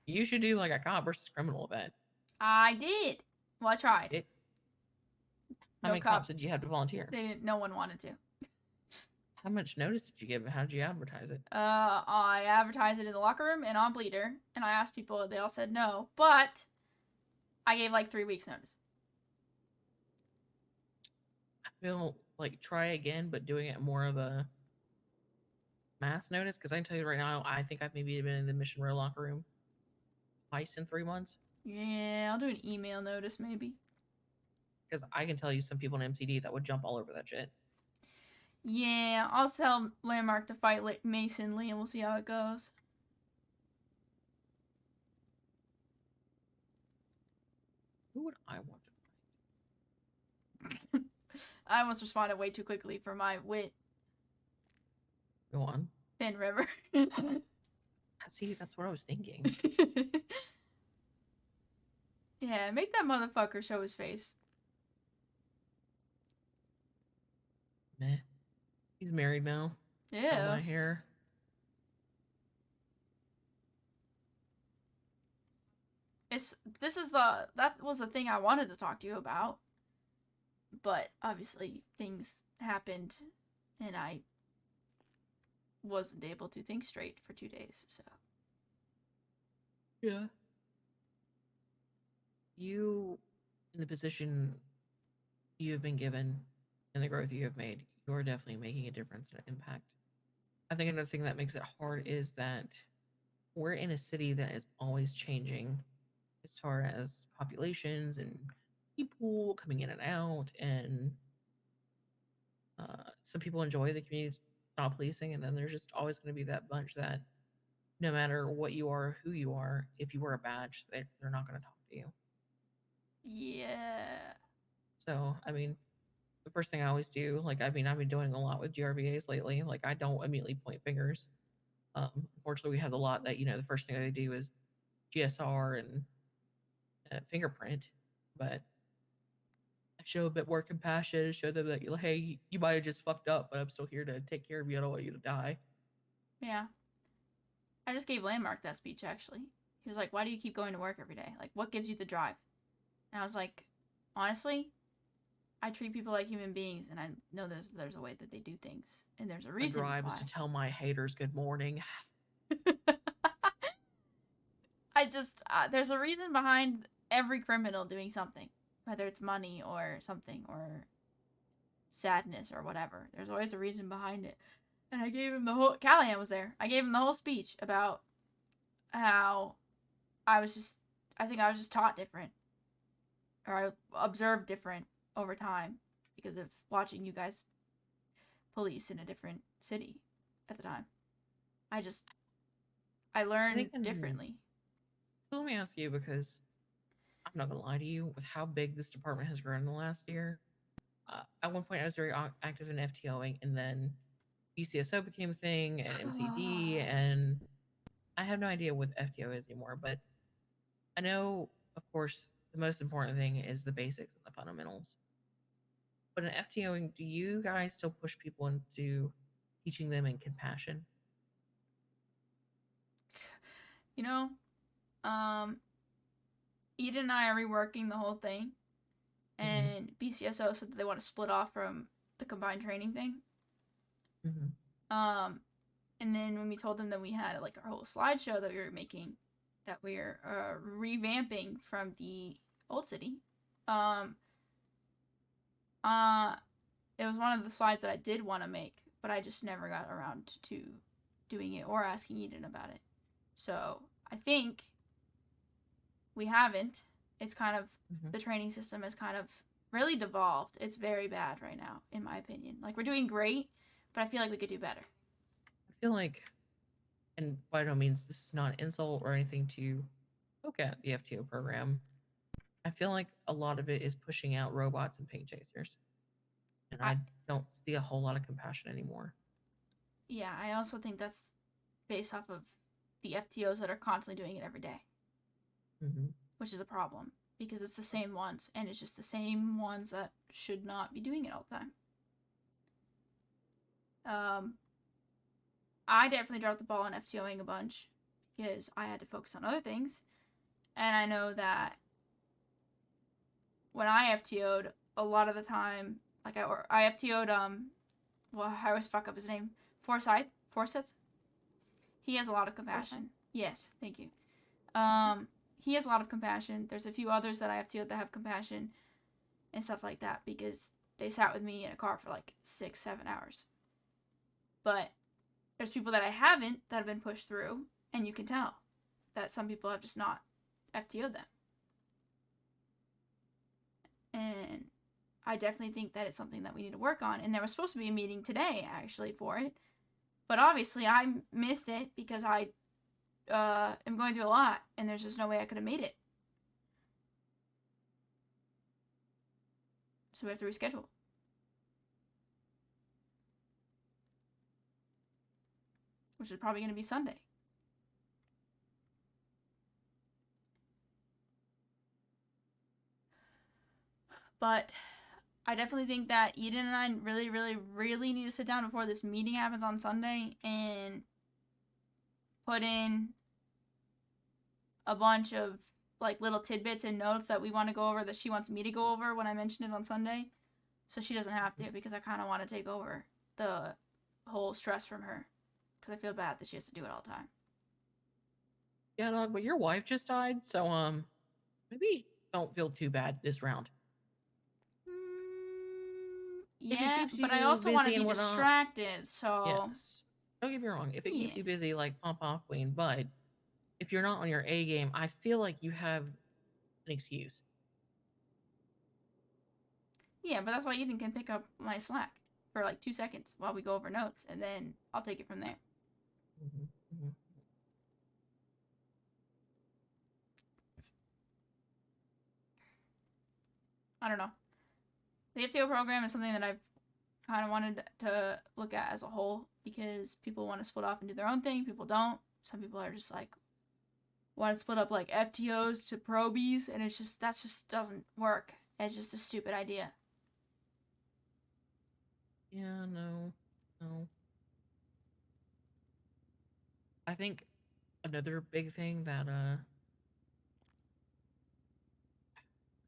you should do, like, a cop versus criminal event. I did. Well, I tried. How many cops did you have to volunteer? They didn't. No one wanted to. How much notice did you give? How did you advertise it? I advertised it in the locker room and on Bleeder, and I asked people. They all said no, but I gave like 3 weeks notice. I feel like try again, but doing it more of a mass notice. Because I can tell you right now, I think I've maybe been in the Mission Row locker room twice in 3 months. Yeah, I'll do an email notice maybe. Because I can tell you some people in MCD that would jump all over that shit. Yeah, I'll tell Landmark to fight Mason Lee, and we'll see how it goes. Who would I want to fight? I almost responded way too quickly for my wit. Go on. Finn River. See, that's what I was thinking. Yeah, make that motherfucker show his face. Meh. He's married now. Yeah. Got my hair. That was the thing I wanted to talk to you about. But obviously things happened and I wasn't able to think straight for 2 days, so. Yeah. You, in the position you have been given and the growth you have made, you are definitely making a difference and an impact. I think another thing that makes it hard is that we're in a city that is always changing as far as populations and people coming in and out, and some people enjoy the community style policing, and then there's just always going to be that bunch that no matter what you are, who you are, if you wear a badge, they're not going to talk to you. Yeah. So, I mean, the first thing I always do, like, I mean, I've been doing a lot with GRVAs lately. Like, I don't immediately point fingers. Unfortunately, we have a lot that, you know, the first thing they do is GSR and fingerprint. But I show a bit more compassion and show them that, hey, you might have just fucked up, but I'm still here to take care of you. I don't want you to die. Yeah. I just gave Landmark that speech, actually. He was like, why do you keep going to work every day? Like, what gives you the drive? And I was like, honestly, I treat people like human beings, and I know there's a way that they do things, and there's a reason why. My drive is to tell my haters good morning. I just, there's a reason behind every criminal doing something, whether it's money or something, or sadness or whatever. There's always a reason behind it. And I gave him the whole, Callahan was there. I gave him the whole speech about how I think I was just taught different, or I observed different over time because of watching you guys police in a different city at the time. I learned differently. So let me ask you, because I'm not gonna lie to you, with how big this department has grown in the last year. At one point I was very active in FTOing, and then BCSO became a thing, and MCD, and I have no idea what FTO is anymore, but I know, of course, the most important thing is the basics and the fundamentals. But in FTOing, do you guys still push people into teaching them in compassion? You know, Eden and I are reworking the whole thing, and BCSO said that they want to split off from the combined training thing. And then when we told them that we had like our whole slideshow that we were making, that we are revamping from the old city, it was one of the slides that I did want to make, but I just never got around to doing it or asking Eden about it. So I think we haven't. It's kind of the training system has kind of really devolved. It's very bad right now, in my opinion. Like, we're doing great, but I feel like we could do better. I feel like, and by no means this is not an insult or anything to look at the FTO program. I feel like a lot of it is pushing out robots and paint chasers. And I don't see a whole lot of compassion anymore. Yeah, I also think that's based off of the FTOs that are constantly doing it every day, which is a problem because it's the same ones, and it's just the same ones that should not be doing it all the time. I definitely dropped the ball on FTOing a bunch because I had to focus on other things, and I know that when I FTO'd, a lot of the time, like I FTO'd well, I always fuck up his name, Forsyth. He has a lot of compassion. Yes, thank you. He has a lot of compassion. There's a few others that I FTO'd that have compassion and stuff like that because they sat with me in a car for like 6-7 hours. But there's people that I haven't that have been pushed through, and you can tell that some people have just not FTO'd them. And I definitely think that it's something that we need to work on. And there was supposed to be a meeting today, actually, for it. But obviously, I missed it because I am going through a lot, and there's just no way I could have made it. So we have to reschedule. Which is probably going to be Sunday. But I definitely think that Eden and I really, really, really need to sit down before this meeting happens on Sunday and put in a bunch of like little tidbits and notes that we want to go over that she wants me to go over when I mention it on Sunday. So she doesn't have to, because I kind of want to take over the whole stress from her. Because I feel bad that she has to do it all the time. Yeah, dog, but your wife just died, so maybe don't feel too bad this round. Yeah, but I also want to be distracted, so... Yes. Don't get me wrong, if it keeps you busy, like, pump off, queen, but if you're not on your A game, I feel like you have an excuse. Yeah, but that's why Eden can pick up my Slack for like 2 seconds while we go over notes, and then I'll take it from there. I don't know. The FTO program is something that I've kind of wanted to look at as a whole, because people want to split off and do their own thing. People don't. Some people are just like, want to split up like FTOs to probies, and it's just, that just doesn't work. It's just a stupid idea. Yeah, no. I think another big thing that, how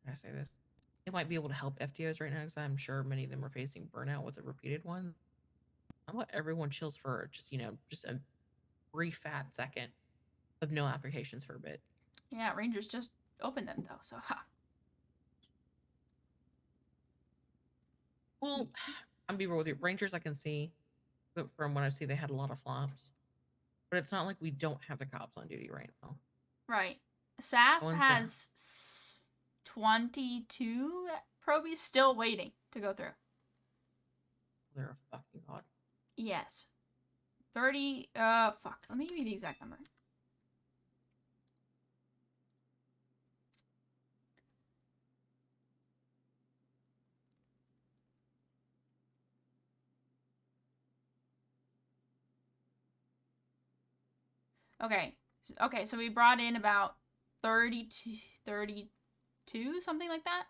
can I say this? It might be able to help FTOs right now, because I'm sure many of them are facing burnout with a repeated one. How about everyone chills for just, just a brief fat second of no applications for a bit? Yeah, Rangers just opened them though, so ha. Well, I'm be real with you. Rangers I can see, but from what I see, they had a lot of flops. But it's not like we don't have the cops on duty right now. Right. SPASP has 22 probies still waiting to go through. They're a fucking god. Yes. 30, fuck. Let me give you the exact number. Okay, so we brought in about 32, something like that.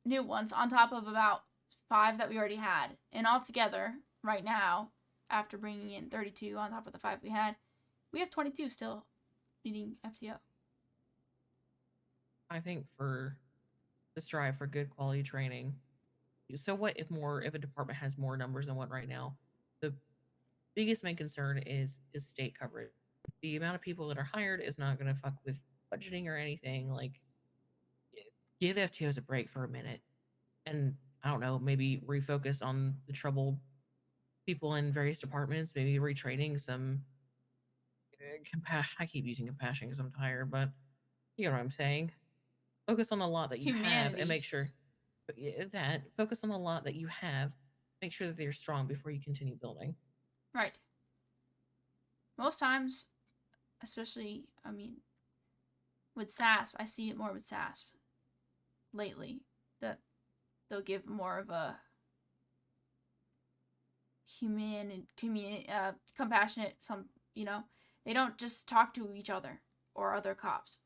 New ones on top of about 5 that we already had. And altogether, right now, after bringing in 32 on top of the 5 we had, we have 22 still needing FTO. I think for the strive for good quality training. So what if a department has more numbers than what right now? The biggest main concern is state coverage. The amount of people that are hired is not going to fuck with budgeting or anything. Like, give FTOs a break for a minute, and I don't know, maybe refocus on the troubled people in various departments. Maybe retraining some. I keep using compassion because I'm tired, but you know what I'm saying. Focus on the lot that you have Humanity. and make sure that focus on the lot that you have. Make sure that they're strong before you continue building. Right. Most times, especially, I mean, with SASP, I see it more with SASP lately, that they'll give more of a human and compassionate, they don't just talk to each other or other cops.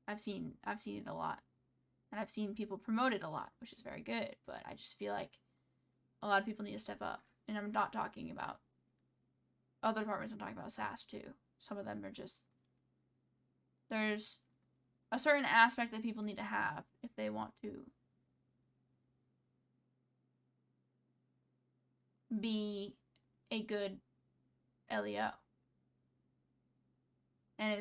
I've seen it a lot, and I've seen people promote it a lot, which is very good, but I just feel like a lot of people need to step up, and I'm not talking about other departments, I'm talking about SASP too. Some of them are just, there's a certain aspect that people need to have if they want to be a good LEO. And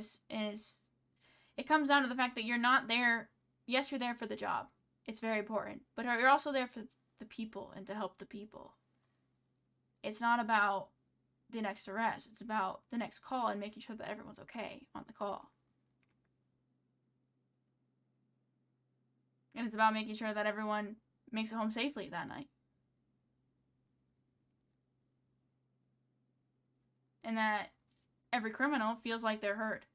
it comes down to the fact that you're not there. Yes, you're there for the job. It's very important. But you're also there for the people and to help the people. It's not about the next arrest. It's about the next call and making sure that everyone's okay on the call. And it's about making sure that everyone makes it home safely that night. And that every criminal feels like they're heard.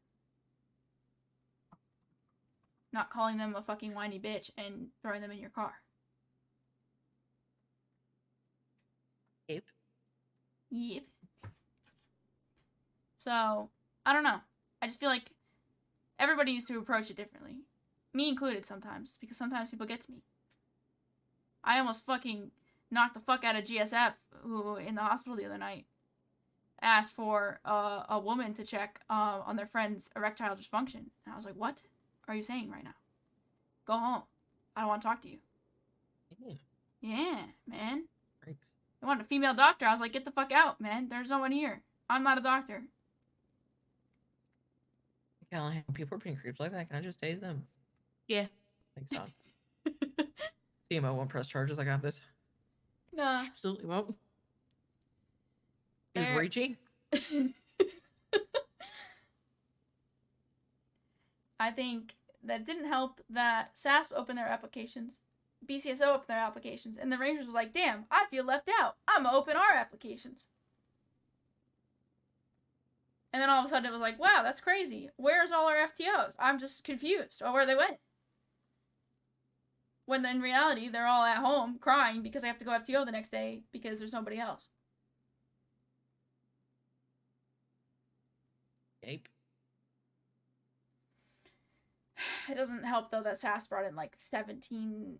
Not calling them a fucking whiny bitch and throwing them in your car. Yep. Yep. So, I don't know. I just feel like everybody needs to approach it differently. Me included sometimes, because sometimes people get to me. I almost fucking knocked the fuck out of GSF, who in the hospital the other night asked for a woman to check on their friend's erectile dysfunction. And I was like, what are you saying right now? Go home. I don't want to talk to you. Yeah, man. Thanks. I wanted a female doctor. I was like, get the fuck out, man. There's no one here. I'm not a doctor. Callahan, people are being creeps like that. Can I just tase them? Yeah. Thanks, Doc. CMO won't press charges. I got this. Nah. Absolutely won't. He was There- reaching. I think that didn't help that SASP opened their applications, BCSO opened their applications, and the Rangers was like, damn, I feel left out. I'm gonna open our applications. And then all of a sudden it was like, wow, that's crazy. Where's all our FTOs? I'm just confused on where they went. When in reality, they're all at home crying because they have to go FTO the next day because there's nobody else. Yep. It doesn't help, though, that SAS brought in, like, 17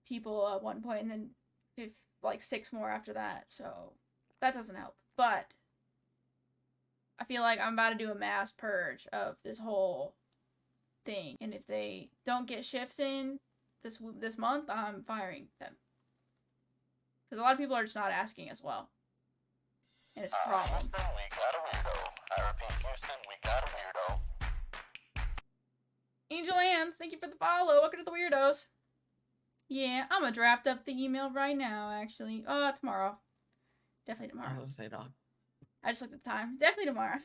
people at one point, and then, like, 6 more after that, so that doesn't help. But I feel like I'm about to do a mass purge of this whole thing, and if they don't get shifts in this month, I'm firing them. Because a lot of people are just not asking as well. And it's a problem. Houston, we got a weirdo. I repeat, Houston, we got a weirdo. Angel Hands, thank you for the follow. Welcome to the Weirdos. Yeah, I'm gonna draft up the email right now, actually. Tomorrow. Definitely I tomorrow. was gonna say, Doc. I just looked at the time. Definitely tomorrow.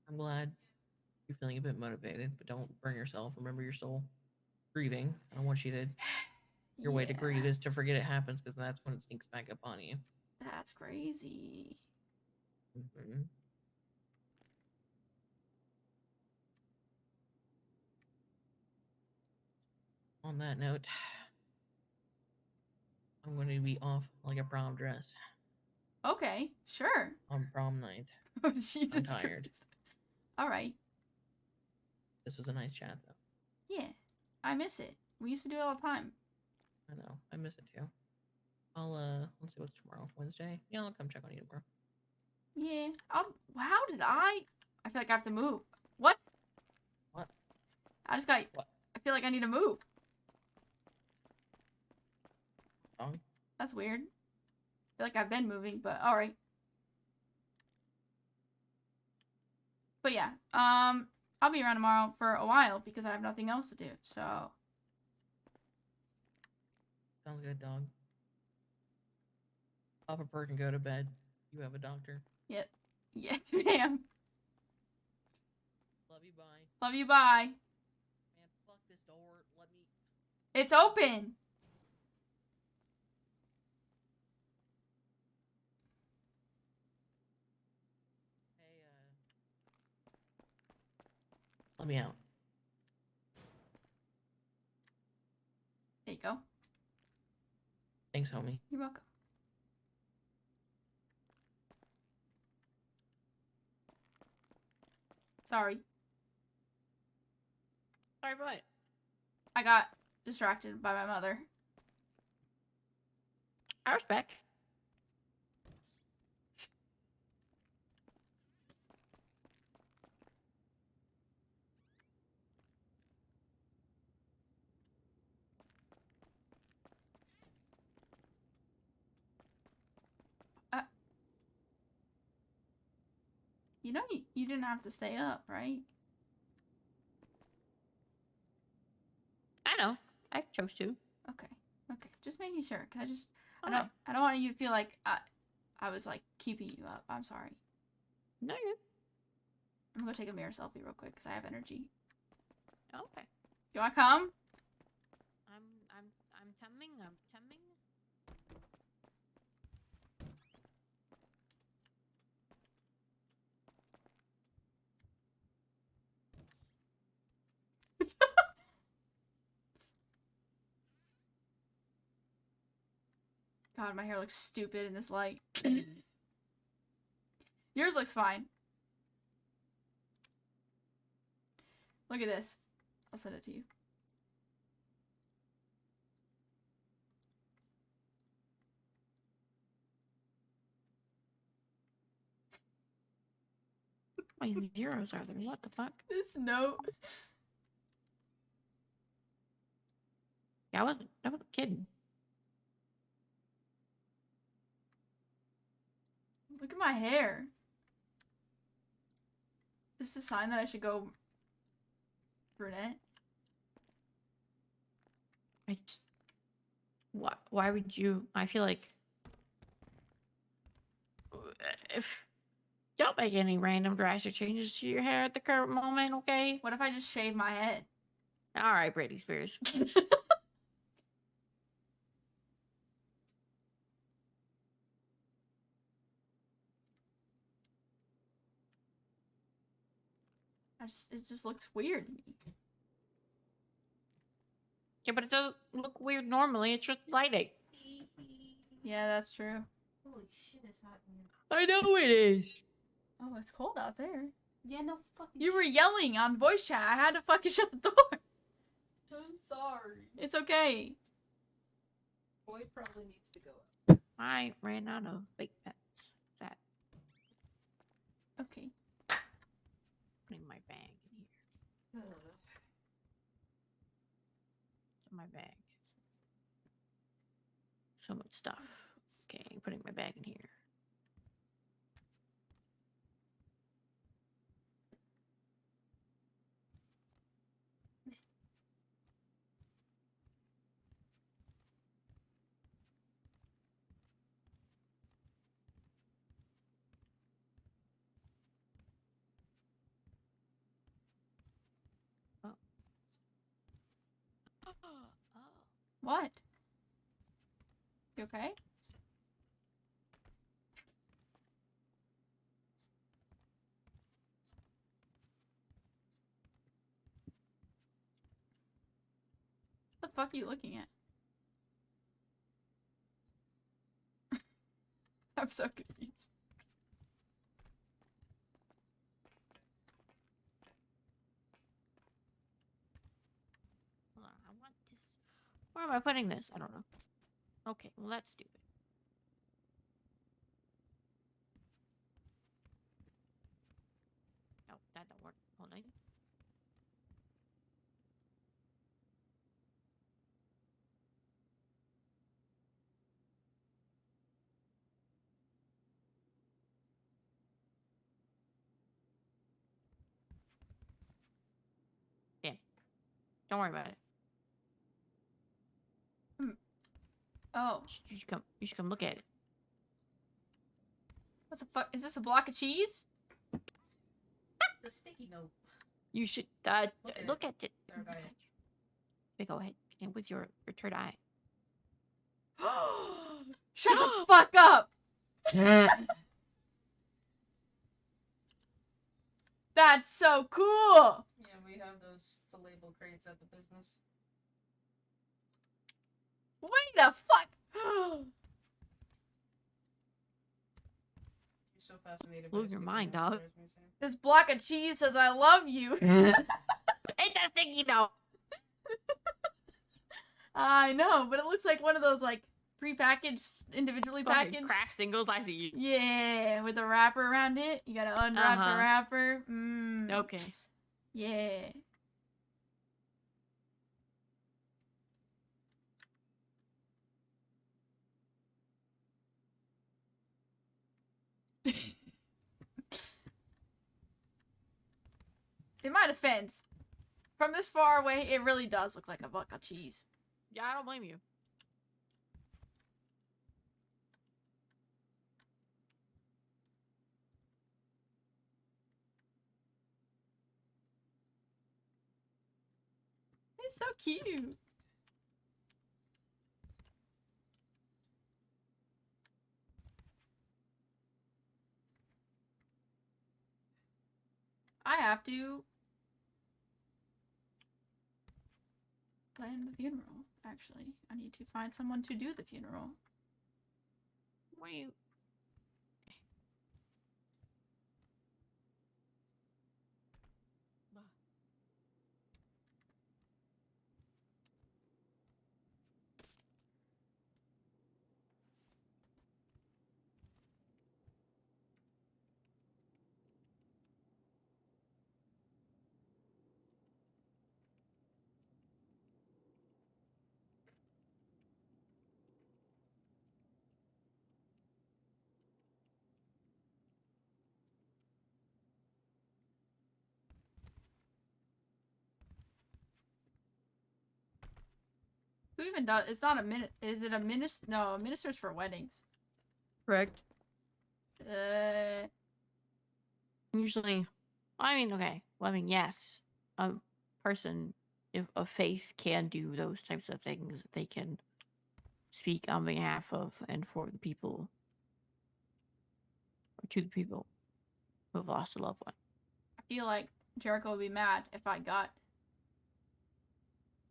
I'm glad you're feeling a bit motivated, but don't burn yourself. Remember your soul. Grieving. I don't want you to. Your way to Yeah, grieve is to forget it happens, because that's when it sneaks back up on you. That's crazy. Mm-hmm. On that note, I'm going to be off like a prom dress Okay, sure. on prom night. Oh, Jesus tired. Christ. Alright. This was a nice chat, though. Yeah. I miss it. We used to do it all the time. I know. I miss it too. I'll let's see what's tomorrow. Wednesday? Yeah, I'll come check on you tomorrow. Yeah. How did I feel like I have to move. What? What? I just got... What? I feel like I need to move. Wrong? That's weird. I feel like I've been moving, but alright. But yeah, I'll be around tomorrow for a while because I have nothing else to do, so... Sounds good, dog. Pop a perk and go to bed. You have a doctor. Yes, ma'am. Love Love you, bye. Love you, bye. Man, fuck this door. Let me. It's open. Hey, let me out. There you go. Thanks, homie. You're welcome. Sorry. Sorry, what? I got distracted by my mother. I respect. You know you didn't have to stay up, right? I know. I chose to. Okay. Okay. Just making sure, cause Fine. I don't want you to feel like I was like keeping you up. I'm sorry. No, you're I'm gonna go take a mirror selfie real quick because I have energy. okay. You wanna come? I'm coming. I'm coming. God, my hair looks stupid in this light. Yours looks fine. Look at this. I'll send it to you. My zeros are there. What the fuck? This note. Yeah, I wasn't kidding. Look at my hair. Is this a sign that I should go brunette? I just, why would you? I feel like if don't make any random drastic changes to your hair at the current moment, okay? What if I just shave my head? All right, Britney Spears. It just looks weird to me. Yeah, but it doesn't look weird normally. It's just lighting. Yeah, that's true. Holy shit, it's hot in here. I know it is. Oh, it's cold out there. Yeah, no fucking You were shit. yelling on voice chat. I had to fucking shut the door. I'm sorry. It's okay. Boy probably needs to go up. I ran out of fake pets. Sad. Okay. Putting my bag in here. Good enough. My bag. So much stuff. Okay, putting my bag in here. Oh. Oh. What? You okay? What the fuck are you looking at? I'm so confused. Hold on, I want this. Where am I putting this? I don't know. Okay, well that's stupid. Oh, that don't work. Hold on. Damn. Don't worry about it. Oh, You should come. You should come look at it. what the fuck? Is this a block of cheese? The sticky note. You should look at it. Third eye. Okay, go ahead and with your third eye. Shut the fuck up! That's so cool! Yeah, we have those the label crates at the business. Wait a fuck! You're so fascinated by Blew your sticky mind, notes, dog. there's me saying. This block of cheese says I love you. It does sticky note. I know, but it looks like one of those like pre-packaged, individually Fucking packaged. crack singles. I see you. Yeah, with a wrapper around it. You gotta unwrap Uh-huh. the wrapper. Mmm. Okay. Yeah. In my defense, from this far away, it really does look like a block of cheese. Yeah, I don't blame you. It's so cute. I have to plan the funeral, actually. I need to find someone to do the funeral. What do you? Who even does? It's not a minute. Is it a minister? No, a minister's for weddings. Correct. Uh, Usually, I mean, okay. Well, I mean, yes, a person of faith can do those types of things. They can speak on behalf of and for the people, or to the people who have lost a loved one. I feel like Jericho would be mad if I got.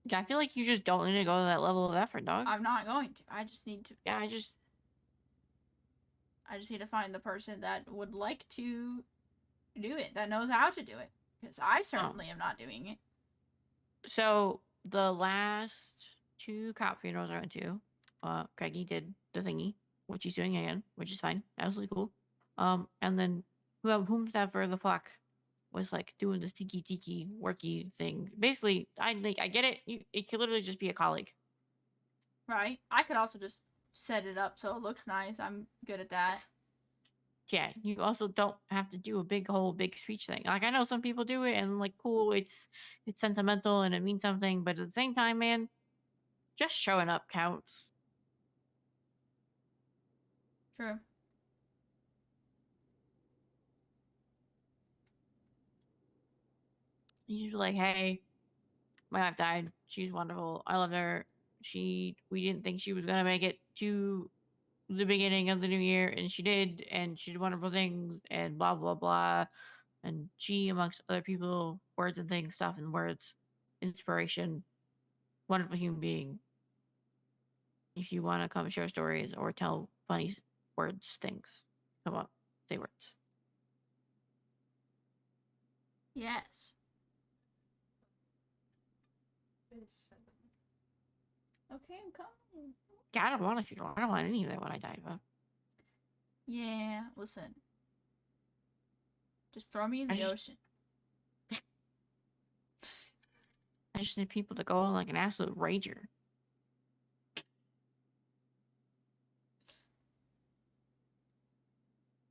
Yeah, I feel like you just don't need to go to that level of effort, dog. I'm not going to. I just need to. Yeah, I just need to find the person that would like to do it, that knows how to do it. Because I certainly am not doing it. So the last 2 cop funerals I went to, Craigie did the thingy, which he's doing again, which is fine, absolutely cool. And then whomsoever the fuck was like doing this tiki worky thing. Basically, I get it. It could literally just be a colleague. Right? I could also just set it up so it looks nice. I'm good at that. Yeah, you also don't have to do a big speech thing. Like I know some people do it and like cool, it's sentimental and it means something, but at the same time, man, just showing up counts. True. You just be like, hey, my wife died. She's wonderful. I love her. We didn't think she was gonna make it to the beginning of the new year, and she did, and she did wonderful things, and blah blah blah. And she, amongst other people, words and things, stuff and words, inspiration, wonderful human being. If you want to come share stories or tell funny words, things, come on, say words. Yes. Okay, I'm coming. Yeah, I don't want a funeral. I don't want any of that when I die, but Yeah, listen. Just throw me in I the just- ocean. I just need people to go on like an absolute rager.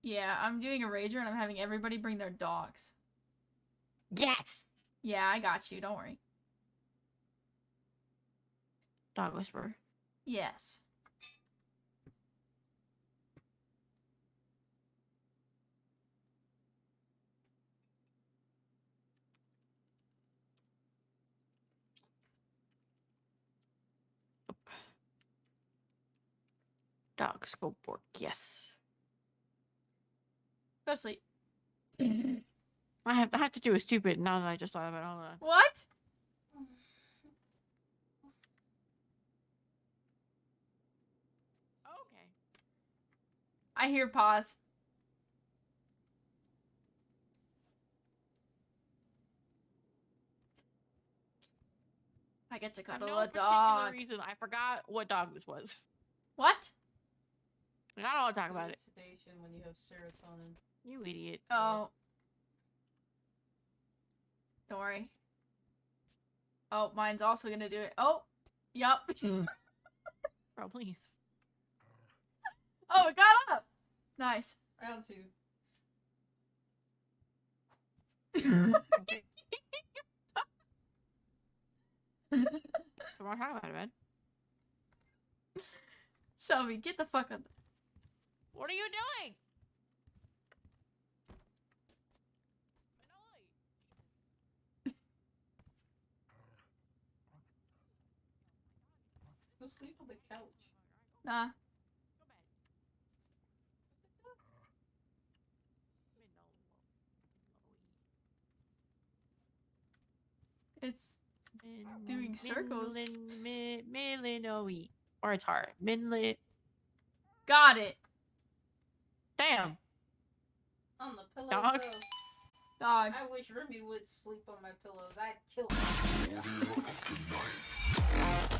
Yeah, I'm doing a rager and I'm having everybody bring their dogs. Yes! Yeah, I got you. Don't worry. Dog whisperer. Yes. Dogs go bork. Yes. Go to sleep. I have to do a stupid now that I just thought of it. Hold on. What? Okay. I hear pause. I get to For cuddle no a particular dog. reason, I forgot what dog this was. What? I don't want to talk about it. Sedation when you have serotonin. You idiot. Oh. Don't worry. Oh, mine's also gonna do it. Oh, yup. Bro, please. Oh, it got up. Nice. Round 2. Okay. Come on, talk about it, man. Shelby, get the fuck up. What are you doing? Go sleep on the couch. Nah. It's doing circles. Millinoe. Or it's hard. Minli. got it. Damn. On the pillows, Dog. though. Dog. I wish Remy would sleep on my pillows. I'd kill him.